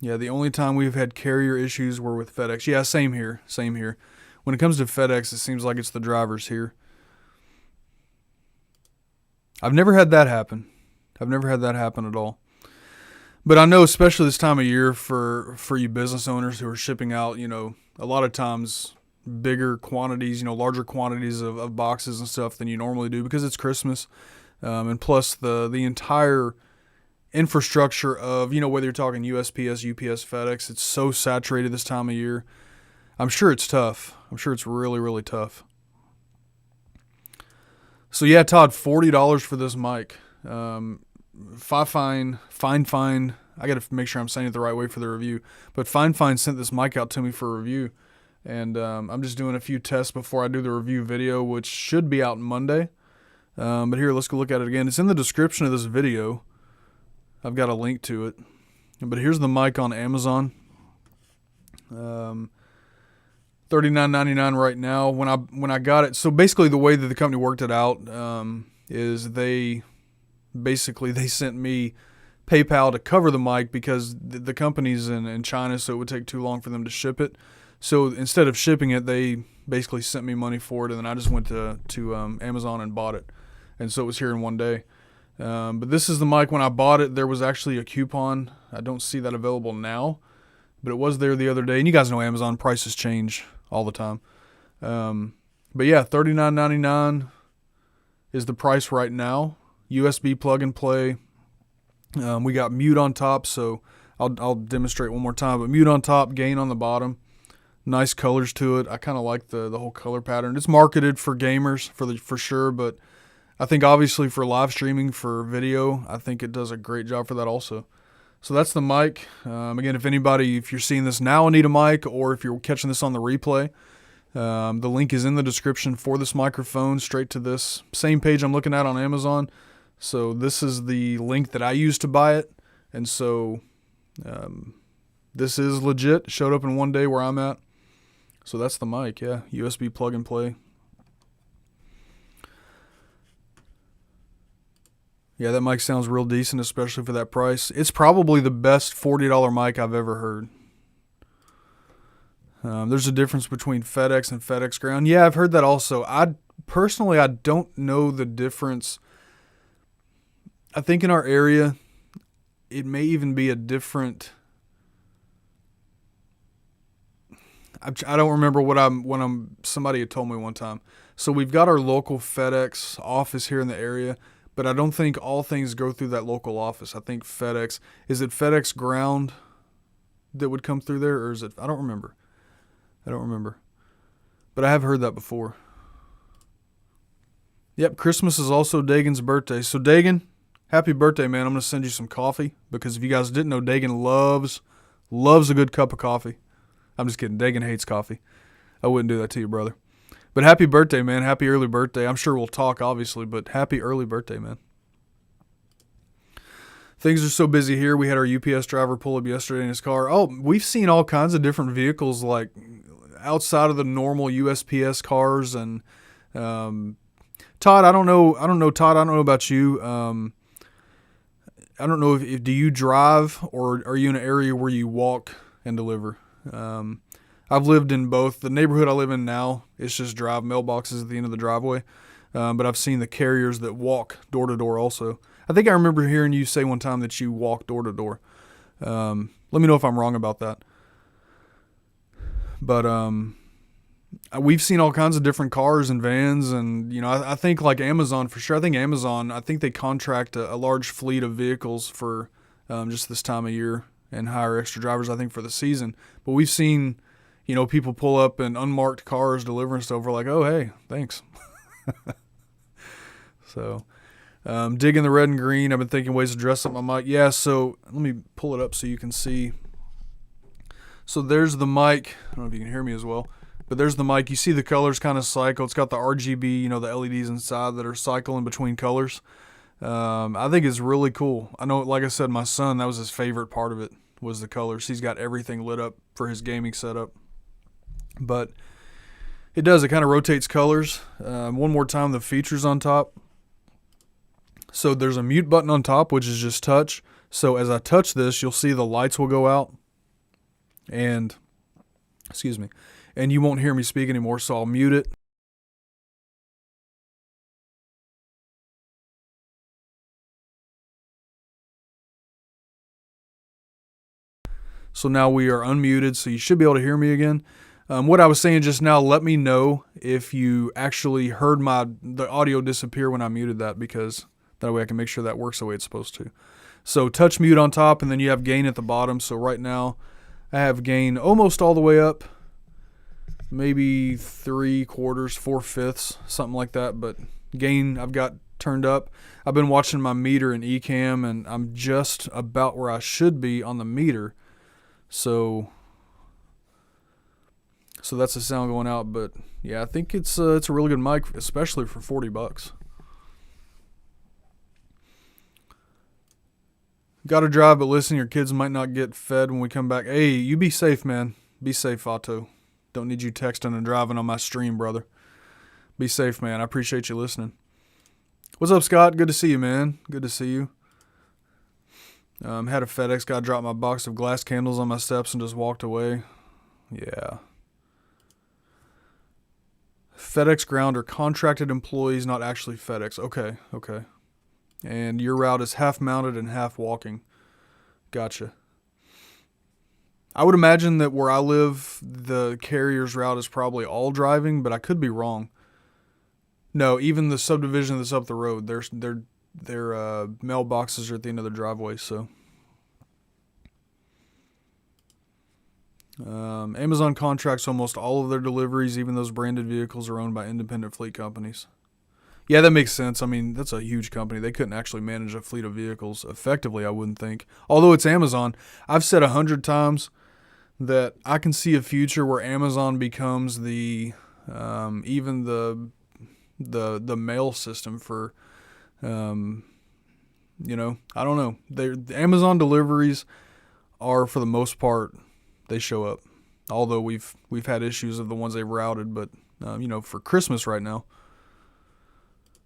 Yeah, the only time we've had carrier issues were with FedEx. Yeah, same here. When it comes to FedEx, it seems like it's the drivers here. I've never had that happen. At all. But I know, especially this time of year for you business owners who are shipping out, a lot of times bigger quantities, larger quantities of boxes and stuff than you normally do because it's Christmas. And plus the entire infrastructure of, whether you're talking USPS, UPS, FedEx, it's so saturated this time of year. I'm sure it's tough. I'm sure it's really, really tough. So yeah, Todd, $40 for this mic. FIFINE. I got to make sure I'm saying it the right way for the review. But FIFINE sent this mic out to me for a review. And I'm just doing a few tests before I do the review video, which should be out Monday. But here, let's go look at it again. It's in the description of this video. I've got a link to it. But here's the mic on Amazon. $39.99 right now. When I got it, so basically the way that the company worked it out is they sent me PayPal to cover the mic because the company's in China, so it would take too long for them to ship it. So instead of shipping it, they basically sent me money for it, and then I just went to Amazon and bought it, and so it was here in one day. But this is the mic. When I bought it, there was actually a coupon. I don't see that available now, but it was there the other day. And you guys know Amazon prices change all the time. But yeah, $39.99 is the price right now. USB plug and play. We got mute on top, so I'll demonstrate one more time. But mute on top, gain on the bottom. Nice colors to it. I kind of like the whole color pattern. It's marketed for gamers for sure, but I think obviously for live streaming, for video, I think it does a great job for that also. So that's the mic. Again, if you're seeing this now and need a mic, or if you're catching this on the replay, the link is in the description for this microphone, straight to this same page I'm looking at on Amazon. So this is the link that I used to buy it. And so this is legit. Showed up in one day where I'm at. So that's the mic, yeah. USB plug and play. Yeah, that mic sounds real decent, especially for that price. It's probably the best $40 mic I've ever heard. There's a difference between FedEx and FedEx Ground. Yeah, I've heard that also. Personally, I don't know the difference. I think in our area, it may even be a different. I don't remember somebody had told me one time. So we've got our local FedEx office here in the area, but I don't think all things go through that local office. I think is it FedEx Ground that would come through there, or is it? I don't remember. But I have heard that before. Yep, Christmas is also Dagan's birthday. So Dagan, happy birthday, man. I'm going to send you some coffee because if you guys didn't know, Dagan loves a good cup of coffee. I'm just kidding. Dagan hates coffee. I wouldn't do that to you, brother. But happy birthday, man. Happy early birthday. I'm sure we'll talk, obviously, but happy early birthday, man. Things are so busy here. We had our UPS driver pull up yesterday in his car. Oh, we've seen all kinds of different vehicles, like outside of the normal USPS cars. And Todd, I don't know. Todd, I don't know about you. I don't know if do you drive or are you in an area where you walk and deliver? I've lived in both. The neighborhood I live in now, it's just drive mailboxes at the end of the driveway. But I've seen the carriers that walk door to door also. I think I remember hearing you say one time that you walk door to door. Let me know if I'm wrong about that. But we've seen all kinds of different cars and vans, and I think like Amazon for sure. I think they contract a large fleet of vehicles for just this time of year and hire extra drivers. I think for the season. But we've seen people pull up in unmarked cars delivering stuff. We're like, oh hey, thanks. So. Digging the red and green. I've been thinking ways to dress up my mic. Yeah, so let me pull it up so you can see. So there's the mic. I don't know if you can hear me as well, but there's the mic. You see the colors kind of cycle. It's got the RGB, the LEDs inside that are cycling between colors. I think it's really cool. I know, like I said, my son, that was his favorite part of it, was the colors. He's got everything lit up for his gaming setup. But it does. It kind of rotates colors. One more time, the features on top. So there's a mute button on top, which is just touch. So as I touch this, you'll see the lights will go out. And you won't hear me speak anymore, so I'll mute it. So now we are unmuted, so you should be able to hear me again. What I was saying just now, let me know if you actually heard the audio disappear when I muted that, because that way I can make sure that works the way it's supposed to. So touch mute on top, and then you have gain at the bottom. So right now I have gain almost all the way up, maybe 3/4, 4/5, something like that. But gain I've got turned up. I've been watching my meter in Ecamm, and I'm just about where I should be on the meter. So that's the sound going out. But yeah, I think it's a really good mic, especially for $40. Got to drive, but listen, your kids might not get fed when we come back. Hey, you be safe, man. Be safe, Otto. Don't need you texting and driving on my stream, brother. Be safe, man. I appreciate you listening. What's up, Scott? Good to see you, man. Good to see you. Had a FedEx guy drop my box of glass candles on my steps and just walked away. Yeah. FedEx Ground are contracted employees, not actually FedEx. Okay. And your route is half mounted and half walking. Gotcha. I would imagine that where I live, the carrier's route is probably all driving, but I could be wrong. No, even the subdivision that's up the road, their mailboxes are at the end of the driveway. So, Amazon contracts almost all of their deliveries. Even those branded vehicles are owned by independent fleet companies. Yeah, that makes sense. I mean, that's a huge company. They couldn't actually manage a fleet of vehicles effectively, I wouldn't think. Although it's Amazon. I've said 100 times that I can see a future where Amazon becomes the even the mail system for, I don't know. The Amazon deliveries are, for the most part, they show up. Although we've had issues of the ones they've routed, but for Christmas right now.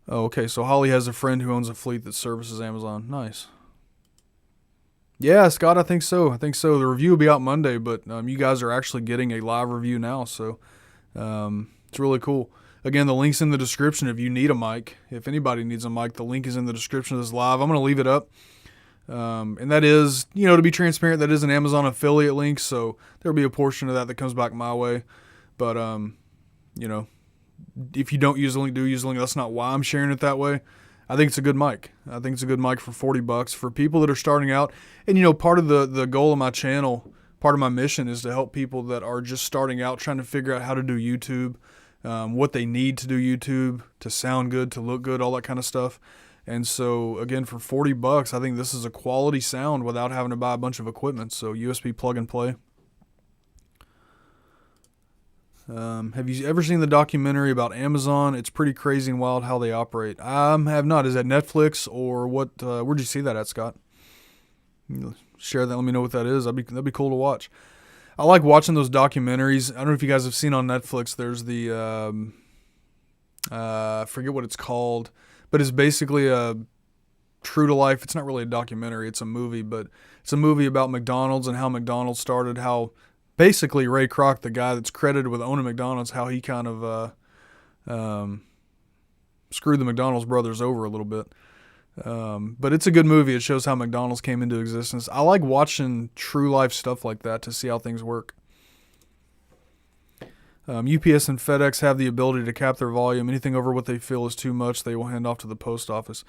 Oh, okay. So Holly has a friend who owns a fleet that services Amazon. Nice. Yeah, Scott, I think so. The review will be out Monday, but you guys are actually getting a live review now, so it's really cool. Again, the link's in the description if you need a mic. If anybody needs a mic, the link is in the description of this live. I'm going to leave it up. And that is, to be transparent, that is an Amazon affiliate link, so there'll be a portion of that comes back my way. But, if you don't use the link, do use the link. That's not why I'm sharing it that way. I think it's a good mic. I think it's a good mic for $40 for people that are starting out. And, part of the goal of my channel, part of my mission is to help people that are just starting out, trying to figure out how to do YouTube, what they need to do YouTube, to sound good, to look good, all that kind of stuff. And so, again, for $40, I think this is a quality sound without having to buy a bunch of equipment. So, USB plug and play. Have you ever seen the documentary about Amazon? It's pretty crazy and wild how they operate. I have not. Is that Netflix or what? Where'd you see that at, Scott? Share that. Let me know what that is. That'd be cool to watch. I like watching those documentaries. I don't know if you guys have seen on Netflix. There's the I forget what it's called, but it's basically a true to life. It's not really a documentary. It's a movie, but it's a movie about McDonald's and how McDonald's started. How basically Ray Kroc, the guy that's credited with owning McDonald's, how he kind of screwed the McDonald's brothers over a little bit. But it's a good movie. It shows how McDonald's came into existence. I like watching true life stuff like that to see how things work. UPS and FedEx have the ability to cap their volume. Anything over what they feel is too much, they will hand off to the post office.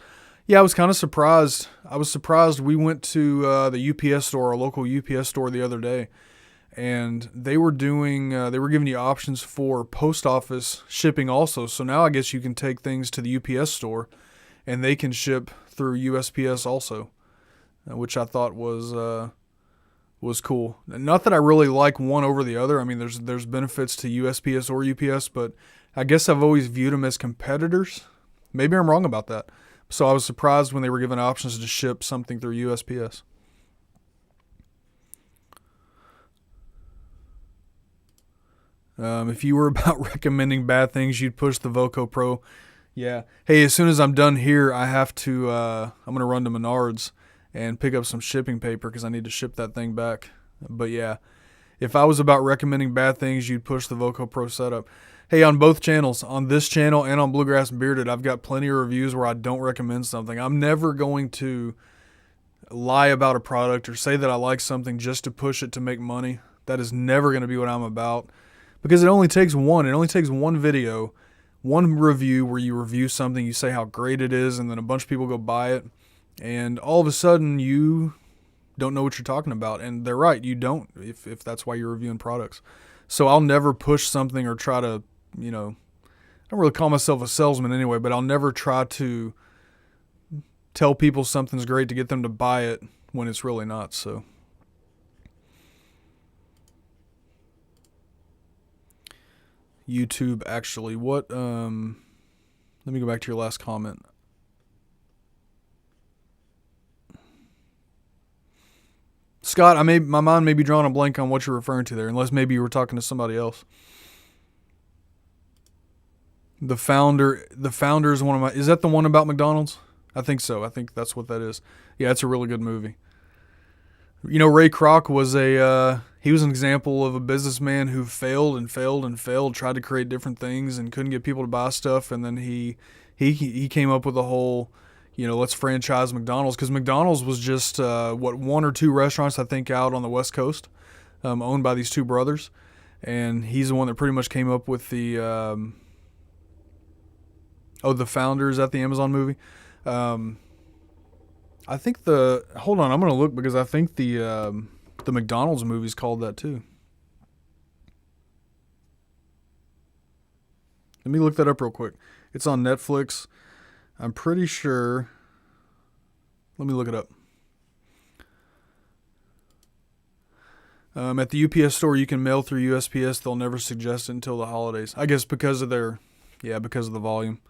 Yeah, I was kind of surprised. I was surprised. We went to the UPS store, our local UPS store, the other day, and they were giving you options for post office shipping also. So now I guess you can take things to the UPS store and they can ship through USPS also, which I thought was cool. Not that I really like one over the other. I mean, there's benefits to USPS or UPS, but I guess I've always viewed them as competitors. Maybe I'm wrong about that. So I was surprised when they were given options to ship something through USPS. If you were about recommending bad things, you'd push the Voco Pro. Yeah. Hey, as soon as I'm done here, I have to, I'm going to run to Menards and pick up some shipping paper because I need to ship that thing back. But yeah, if I was about recommending bad things, you'd push the Voco Pro setup. Hey, on both channels, on this channel and on Bluegrass and Bearded, I've got plenty of reviews where I don't recommend something. I'm never going to lie about a product or say that I like something just to push it to make money. That is never going to be what I'm about. Because it only takes one video, one review where you review something, you say how great it is, and then a bunch of people go buy it, and all of a sudden you don't know what you're talking about. And they're right, you don't, if that's why you're reviewing products. So I'll never push something or try to, I don't really call myself a salesman anyway, but I'll never try to tell people something's great to get them to buy it when it's really not, so. YouTube actually. What let me go back to your last comment. Scott, my mind may be drawing a blank on what you're referring to there, unless maybe you were talking to somebody else. The Founder is one of my, is that the one about McDonald's? I think so. I think that's what that is. Yeah, it's a really good movie. Ray Kroc was he was an example of a businessman who failed and failed and failed, tried to create different things and couldn't get people to buy stuff. And then he came up with a whole, let's franchise McDonald's, because McDonald's was just, one or two restaurants, I think, out on the West Coast, owned by these two brothers. And he's the one that pretty much came up with the, The Founder. Is that the Amazon movie? I think hold on, I'm going to look because I think the McDonald's movie's called that too. Let me look that up real quick. It's on Netflix. I'm pretty sure. Let me look it up. At the UPS store, you can mail through USPS. They'll never suggest it until the holidays. I guess because of the volume.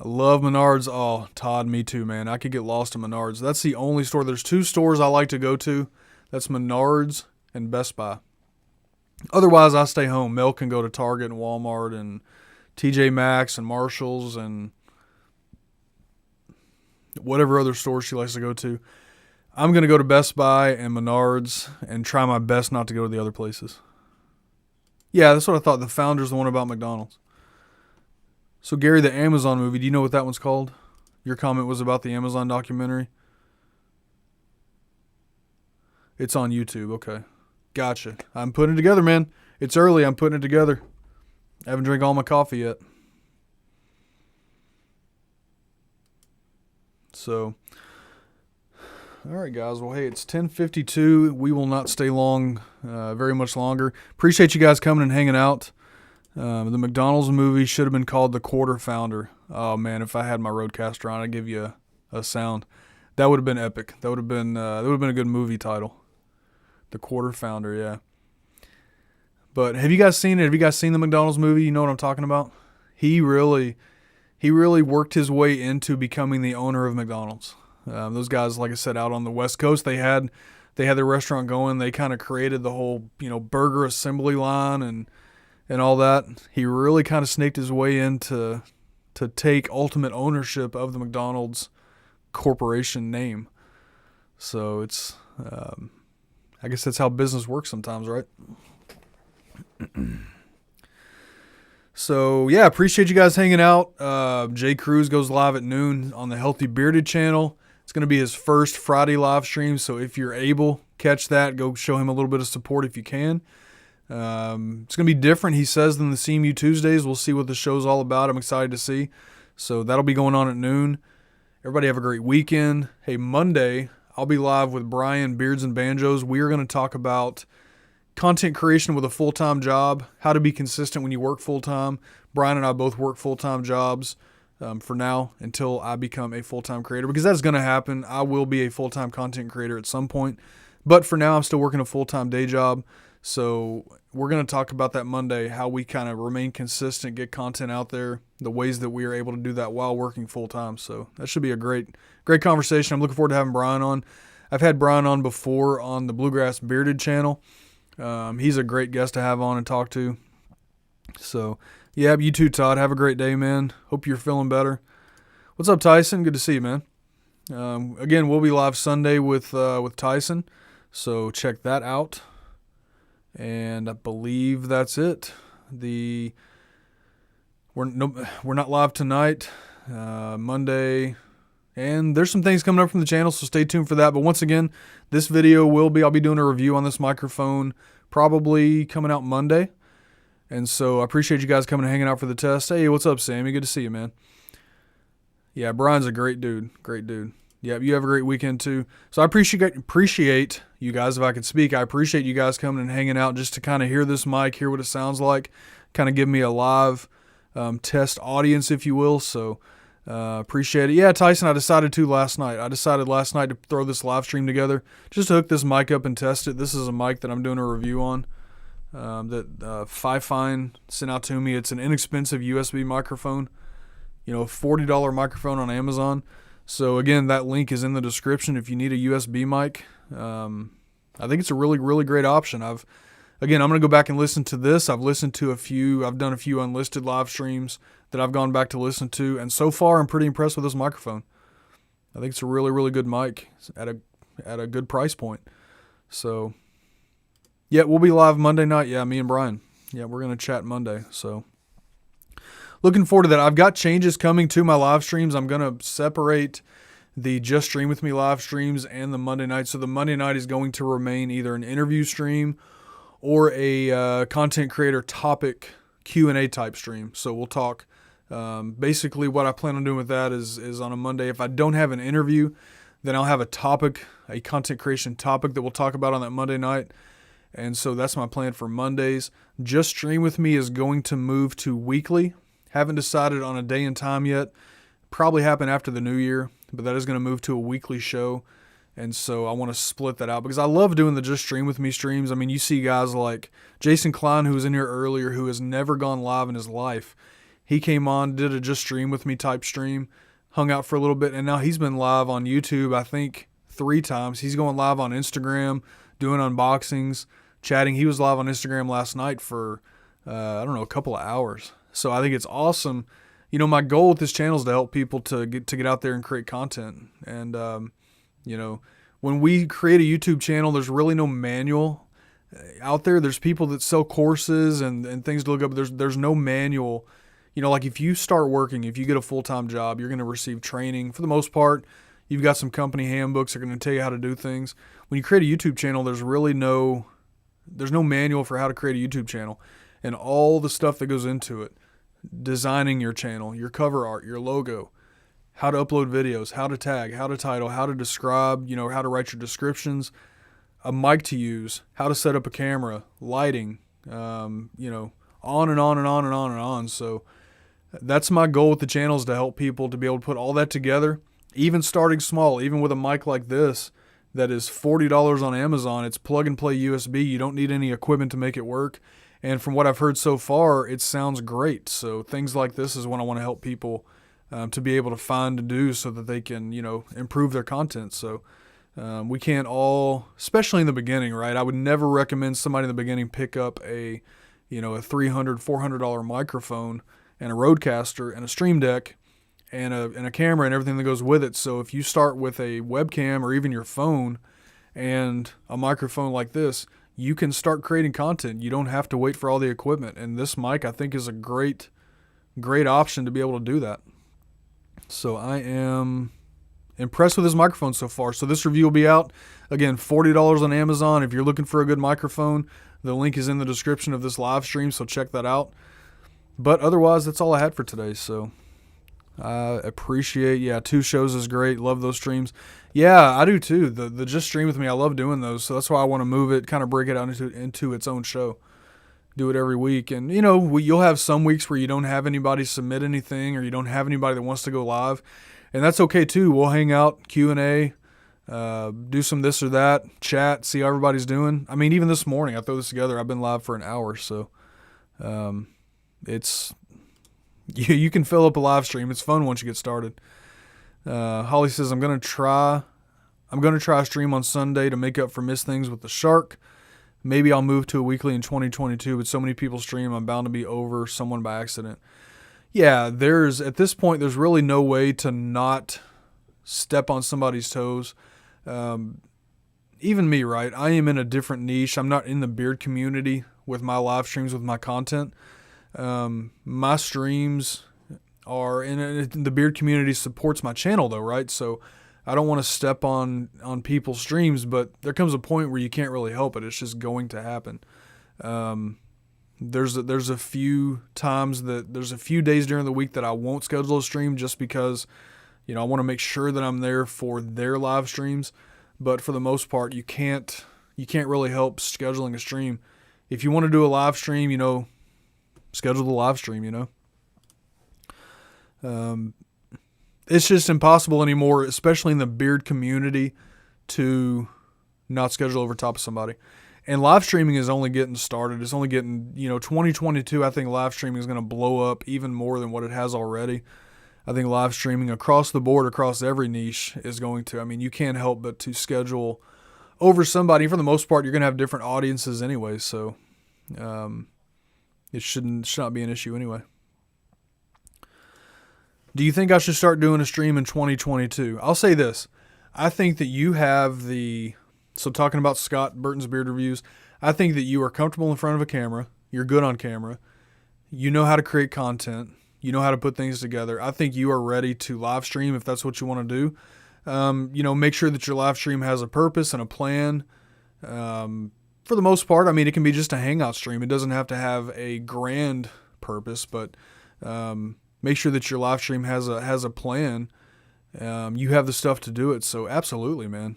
I love Menards. Oh, Todd, me too, man. I could get lost in Menards. That's the only store. There's two stores I like to go to. That's Menards and Best Buy. Otherwise, I stay home. Mel can go to Target and Walmart and TJ Maxx and Marshalls and whatever other store she likes to go to. I'm going to go to Best Buy and Menards and try my best not to go to the other places. Yeah, that's what I thought. The Founder's the one about McDonald's. So, Gary, the Amazon movie, do you know what that one's called? Your comment was about the Amazon documentary. It's on YouTube. Okay. Gotcha. I'm putting it together, man. It's early. I'm putting it together. I haven't drank all my coffee yet. So, all right, guys. Well, hey, it's 10:52. We will not stay long, very much longer. Appreciate you guys coming and hanging out. The McDonald's movie should have been called The Quarter Founder. Oh, man, if I had my Roadcaster on, I'd give you a sound. That would have been epic. That would have been a good movie title. The Quarter Founder, yeah. But have you guys seen it? Have you guys seen the McDonald's movie? You know what I'm talking about? He really worked his way into becoming the owner of McDonald's. Those guys, like I said, out on the West Coast, they had their restaurant going. They kind of created the whole, burger assembly line and all that. He really kind of snaked his way in to take ultimate ownership of the McDonald's corporation name. So it's, I guess that's how business works sometimes, right? So, yeah, appreciate you guys hanging out. Jay Cruz goes live at noon on the Healthy Bearded channel. It's going to be his first Friday live stream, so if you're able, catch that. Go show him a little bit of support if you can. It's going to be different, he says, than the CMU Tuesdays. We'll see what the show's all about. I'm excited to see. So that'll be going on at noon. Everybody have a great weekend. Hey, Monday, I'll be live with Brian, Beards and Banjos. We are going to talk about content creation with a full-time job, how to be consistent when you work full-time. Brian and I both work full-time jobs for now until I become a full-time creator, because that's going to happen. I will be a full-time content creator at some point. But for now, I'm still working a full-time day job. So we're going to talk about that Monday, how we kind of remain consistent, get content out there, the ways that we are able to do that while working full-time. So that should be a great conversation. I'm looking forward to having Brian on. I've had Brian on before on the Bluegrass Bearded channel. He's a great guest to have on and talk to. So, yeah, you too, Todd. Have a great day, man. Hope you're feeling better. What's up, Tyson? Good to see you, man. Again, we'll be live Sunday with Tyson, so check that out. And I believe that's it. We're not live tonight, Monday. And there's some things coming up from the channel, so stay tuned for that. But once again, this video I'll be doing a review on this microphone probably coming out Monday. And so I appreciate you guys coming and hanging out for the test. Hey, what's up, Sammy? Good to see you, man. Yeah, Brian's a great dude. Great dude. Yeah, you have a great weekend too. So I appreciate you guys, if I could speak. I appreciate you guys coming and hanging out just to kind of hear this mic, hear what it sounds like, kind of give me a live test audience, if you will. So appreciate it. Yeah, Tyson, I decided last night to throw this live stream together, just to hook this mic up and test it. This is a mic that I'm doing a review on that FIFINE sent out to me. It's an inexpensive USB microphone, a $40 microphone on Amazon. So again, that link is in the description if you need a USB mic. I think it's a really, really great option. I'm going to go back and listen to this. I've done a few unlisted live streams that I've gone back to listen to, and so far I'm pretty impressed with this microphone. I think it's a really, really good mic at a good price point. So, yeah, we'll be live Monday night. Yeah, me and Brian. Yeah, we're going to chat Monday. So, looking forward to that. I've got changes coming to my live streams. I'm going to separate the Just Stream With Me live streams and the Monday night. So the Monday night is going to remain either an interview stream or a content creator topic Q&A type stream. So we'll talk. Basically, what I plan on doing with that is on a Monday, if I don't have an interview, then I'll have a content creation topic that we'll talk about on that Monday night. And so that's my plan for Mondays. Just Stream With Me is going to move to weekly. Haven't decided on a day and time yet. Probably happen after the new year, but that is going to move to a weekly show. And so I want to split that out because I love doing the Just Stream With Me streams. I mean, you see guys like Jason Klein, who was in here earlier, who has never gone live in his life. He came on, did a Just Stream With Me type stream, hung out for a little bit, and now he's been live on YouTube, I think, 3 times. He's going live on Instagram, doing unboxings, chatting. He was live on Instagram last night for, I don't know, a couple of hours. So I think it's awesome. You know, my goal with this channel is to help people to get out there and create content. And, you know, when we create a YouTube channel, there's really no manual out there. There's people that sell courses and things to look up. There's no manual. You know, like if you start working, if you get a full-time job, you're going to receive training. For the most part, you've got some company handbooks that are going to tell you how to do things. When you create a YouTube channel, there's no manual for how to create a YouTube channel and all the stuff that goes into it. Designing your channel, your cover art, your logo, how to upload videos, how to tag, how to title, how to describe, you know, how to write your descriptions, a mic to use, how to set up a camera, lighting, you know, on and on and on and on and on. So that's my goal with the channel, is to help people to be able to put all that together, even starting small, even with a mic like this that is $40 on Amazon. It's plug and play USB. You don't need any equipment to make it work. And from what I've heard so far, it sounds great. So things like this is what I want to help people to be able to find and do so that they can, you know, improve their content. So we can't all, especially in the beginning, right? I would never recommend somebody in the beginning pick up a, you know, a $300, $400 microphone and a Rodecaster and a Stream Deck and a camera and everything that goes with it. So if you start with a webcam or even your phone and a microphone like this, you can start creating content. You don't have to wait for all the equipment. And this mic, I think, is a great option to be able to do that. So I am impressed with this microphone so far. So this review will be out, again, $40 on Amazon. If you're looking for a good microphone, the link is in the description of this live stream, so check that out. But otherwise, that's all I had for today. So I appreciate, 2 shows is great. Love those streams. Yeah, I do too. The Just Stream With Me, I love doing those. So that's why I want to move it, kind of break it out into its own show. Do it every week. And, you know, you'll have some weeks where you don't have anybody submit anything, or you don't have anybody that wants to go live. And that's okay too. We'll hang out, Q&A, do some this or that, chat, see how everybody's doing. I mean, even this morning, I throw this together. I've been live for an hour. So it's... You can fill up a live stream. It's fun once you get started. Holly says, I'm gonna try a stream on Sunday to make up for missed things with the shark. Maybe I'll move to a weekly in 2022, but so many people stream, I'm bound to be over someone by accident. Yeah, at this point, there's really no way to not step on somebody's toes. Even me, right? I am in a different niche. I'm not in the beard community with my live streams, with my content. My streams are in the beard community supports my channel though, right? So I don't want to step on people's streams, but there comes a point where you can't really help it. It's just going to happen. There's a few times there's a few days during the week that I won't schedule a stream just because, you know, I want to make sure that I'm there for their live streams. But for the most part, you can't really help scheduling a stream. If you want to do a live stream, you know, schedule the live stream, you know. It's just impossible anymore, especially in the beard community, to not schedule over top of somebody. And live streaming is only getting started. It's only getting, 2022, I think live streaming is going to blow up even more than what it has already. I think live streaming across the board, across every niche is going to. I mean, you can't help but to schedule over somebody. For the most part, you're going to have different audiences anyway, so it should not be an issue anyway. Do you think I should start doing a stream in 2022? I'll say this. I think that you have so talking about Scott Burton's beard reviews, I think that you are comfortable in front of a camera. You're good on camera. You know how to create content. You know how to put things together. I think you are ready to live stream if that's what you want to do. Make sure that your live stream has a purpose and a plan. For the most part, I mean, it can be just a hangout stream. It doesn't have to have a grand purpose, but make sure that your live stream has a plan. You have the stuff to do it. So absolutely, man.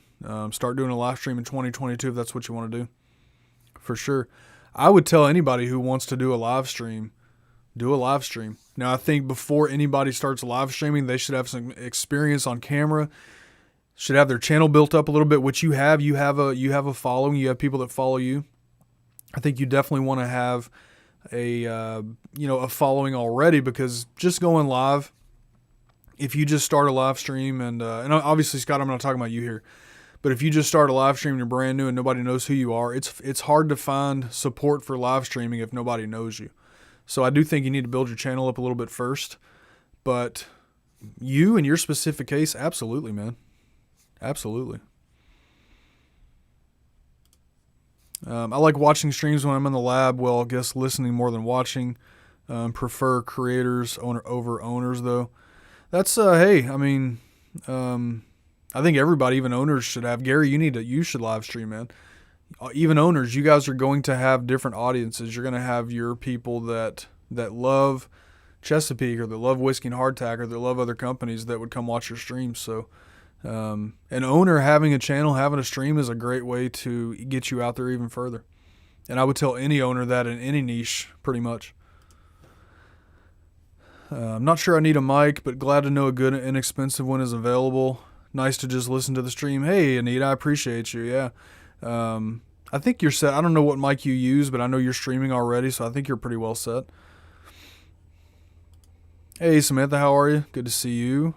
Start doing a live stream in 2022 if that's what you want to do. For sure. I would tell anybody who wants to do a live stream, do a live stream. Now, I think before anybody starts live streaming, they should have some experience on camera, should have their channel built up a little bit, which you have. You have a following. You have people that follow you. I think you definitely want to have a following already, because just going live, if you just start a live stream and obviously, Scott, I'm not talking about you here, But if you just start a live stream and you're brand new and nobody knows who you are, it's hard to find support for live streaming if nobody knows you. So I do think you need to build your channel up a little bit first. But you, in your specific case, absolutely, man. Absolutely. I like watching streams when I'm in the lab. Well, I guess listening more than watching. Prefer creators over owners, though. That's, hey, I mean, I think everybody, even owners, should have. Gary, you should live stream, man. Even owners, you guys are going to have different audiences. You're going to have your people that love Chesapeake or that love Whiskey and Hardtack or that love other companies that would come watch your streams. So an owner having a channel, having a stream is a great way to get you out there even further. And I would tell any owner that in any niche, pretty much. I'm not sure I need a mic, but glad to know a good, inexpensive one is available. Nice to just listen to the stream. Hey, Anita, I appreciate you. Yeah. I think you're set. I don't know what mic you use, but I know you're streaming already, so I think you're pretty well set. Hey, Samantha, how are you? Good to see you.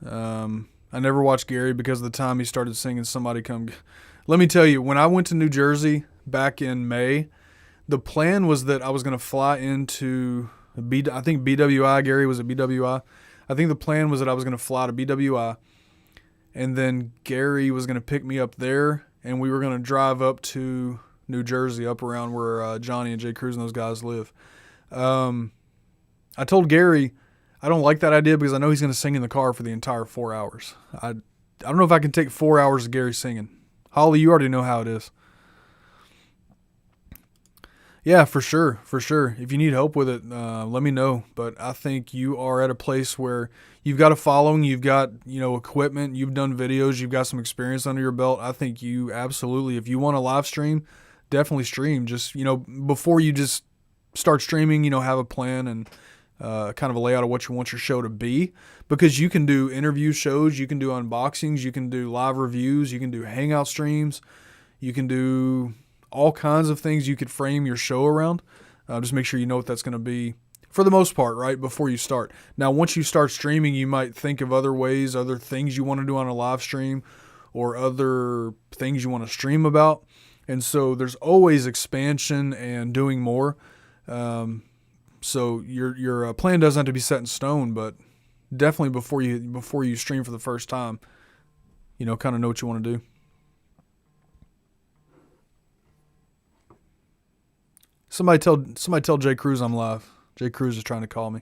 I never watched Gary because of the time he started singing Somebody Come. Let me tell you, when I went to New Jersey back in May, the plan was that I was going to fly into I think BWI. Gary was at BWI. I think the plan was that I was going to fly to BWI, and then Gary was going to pick me up there, and we were going to drive up to New Jersey, up around where Johnny and Jay Cruz and those guys live. I told Gary I don't like that idea because I know he's going to sing in the car for the entire 4 hours. I don't know if I can take 4 hours of Gary singing. Holly, you already know how it is. Yeah, for sure, for sure. If you need help with it, let me know. But I think you are at a place where you've got a following, you've got, equipment, you've done videos, you've got some experience under your belt. I think you absolutely, if you want to live stream, definitely stream. Just, before you just start streaming, have a plan and kind of a layout of what you want your show to be. Because you can do interview shows, you can do unboxings, you can do live reviews, you can do hangout streams, you can do all kinds of things you could frame your show around. Just make sure you know what that's going to be for the most part, right, before you start. Now, once you start streaming, you might think of other ways, other things you want to do on a live stream or other things you want to stream about. And so there's always expansion and doing more. So your plan doesn't have to be set in stone, but definitely before you stream for the first time, kind of know what you want to do. Somebody tell Jay Cruz I'm live. Jay Cruz is trying to call me.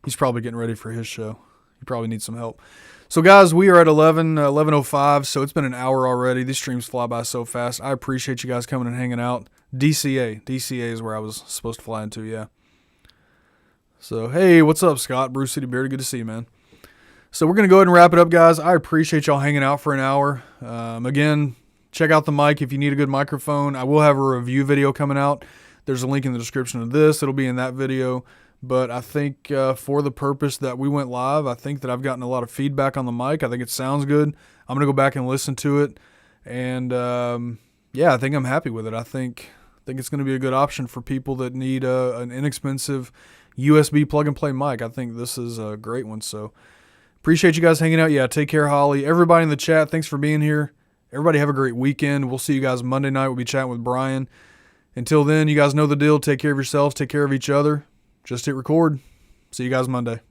He's probably getting ready for his show. He probably needs some help. So guys, we are at 11:05, so it's been an hour already. These streams fly by so fast. I appreciate you guys coming and hanging out. DCA is where I was supposed to fly into, yeah. So, hey, what's up, Scott? Bruce City Beard, good to see you, man. So we're going to go ahead and wrap it up, guys. I appreciate y'all hanging out for an hour. Again, check out the mic if you need a good microphone. I will have a review video coming out. There's a link in the description of this. It'll be in that video. But I think for the purpose that we went live, I think that I've gotten a lot of feedback on the mic. I think it sounds good. I'm going to go back and listen to it. And, I think I'm happy with it. I think it's going to be a good option for people that need an inexpensive USB plug-and-play mic. I think this is a great one. So appreciate you guys hanging out. Yeah, take care, Holly. Everybody in the chat, thanks for being here. Everybody have a great weekend. We'll see you guys Monday night. We'll be chatting with Brian. Until then, you guys know the deal. Take care of yourselves. Take care of each other. Just hit record. See you guys Monday.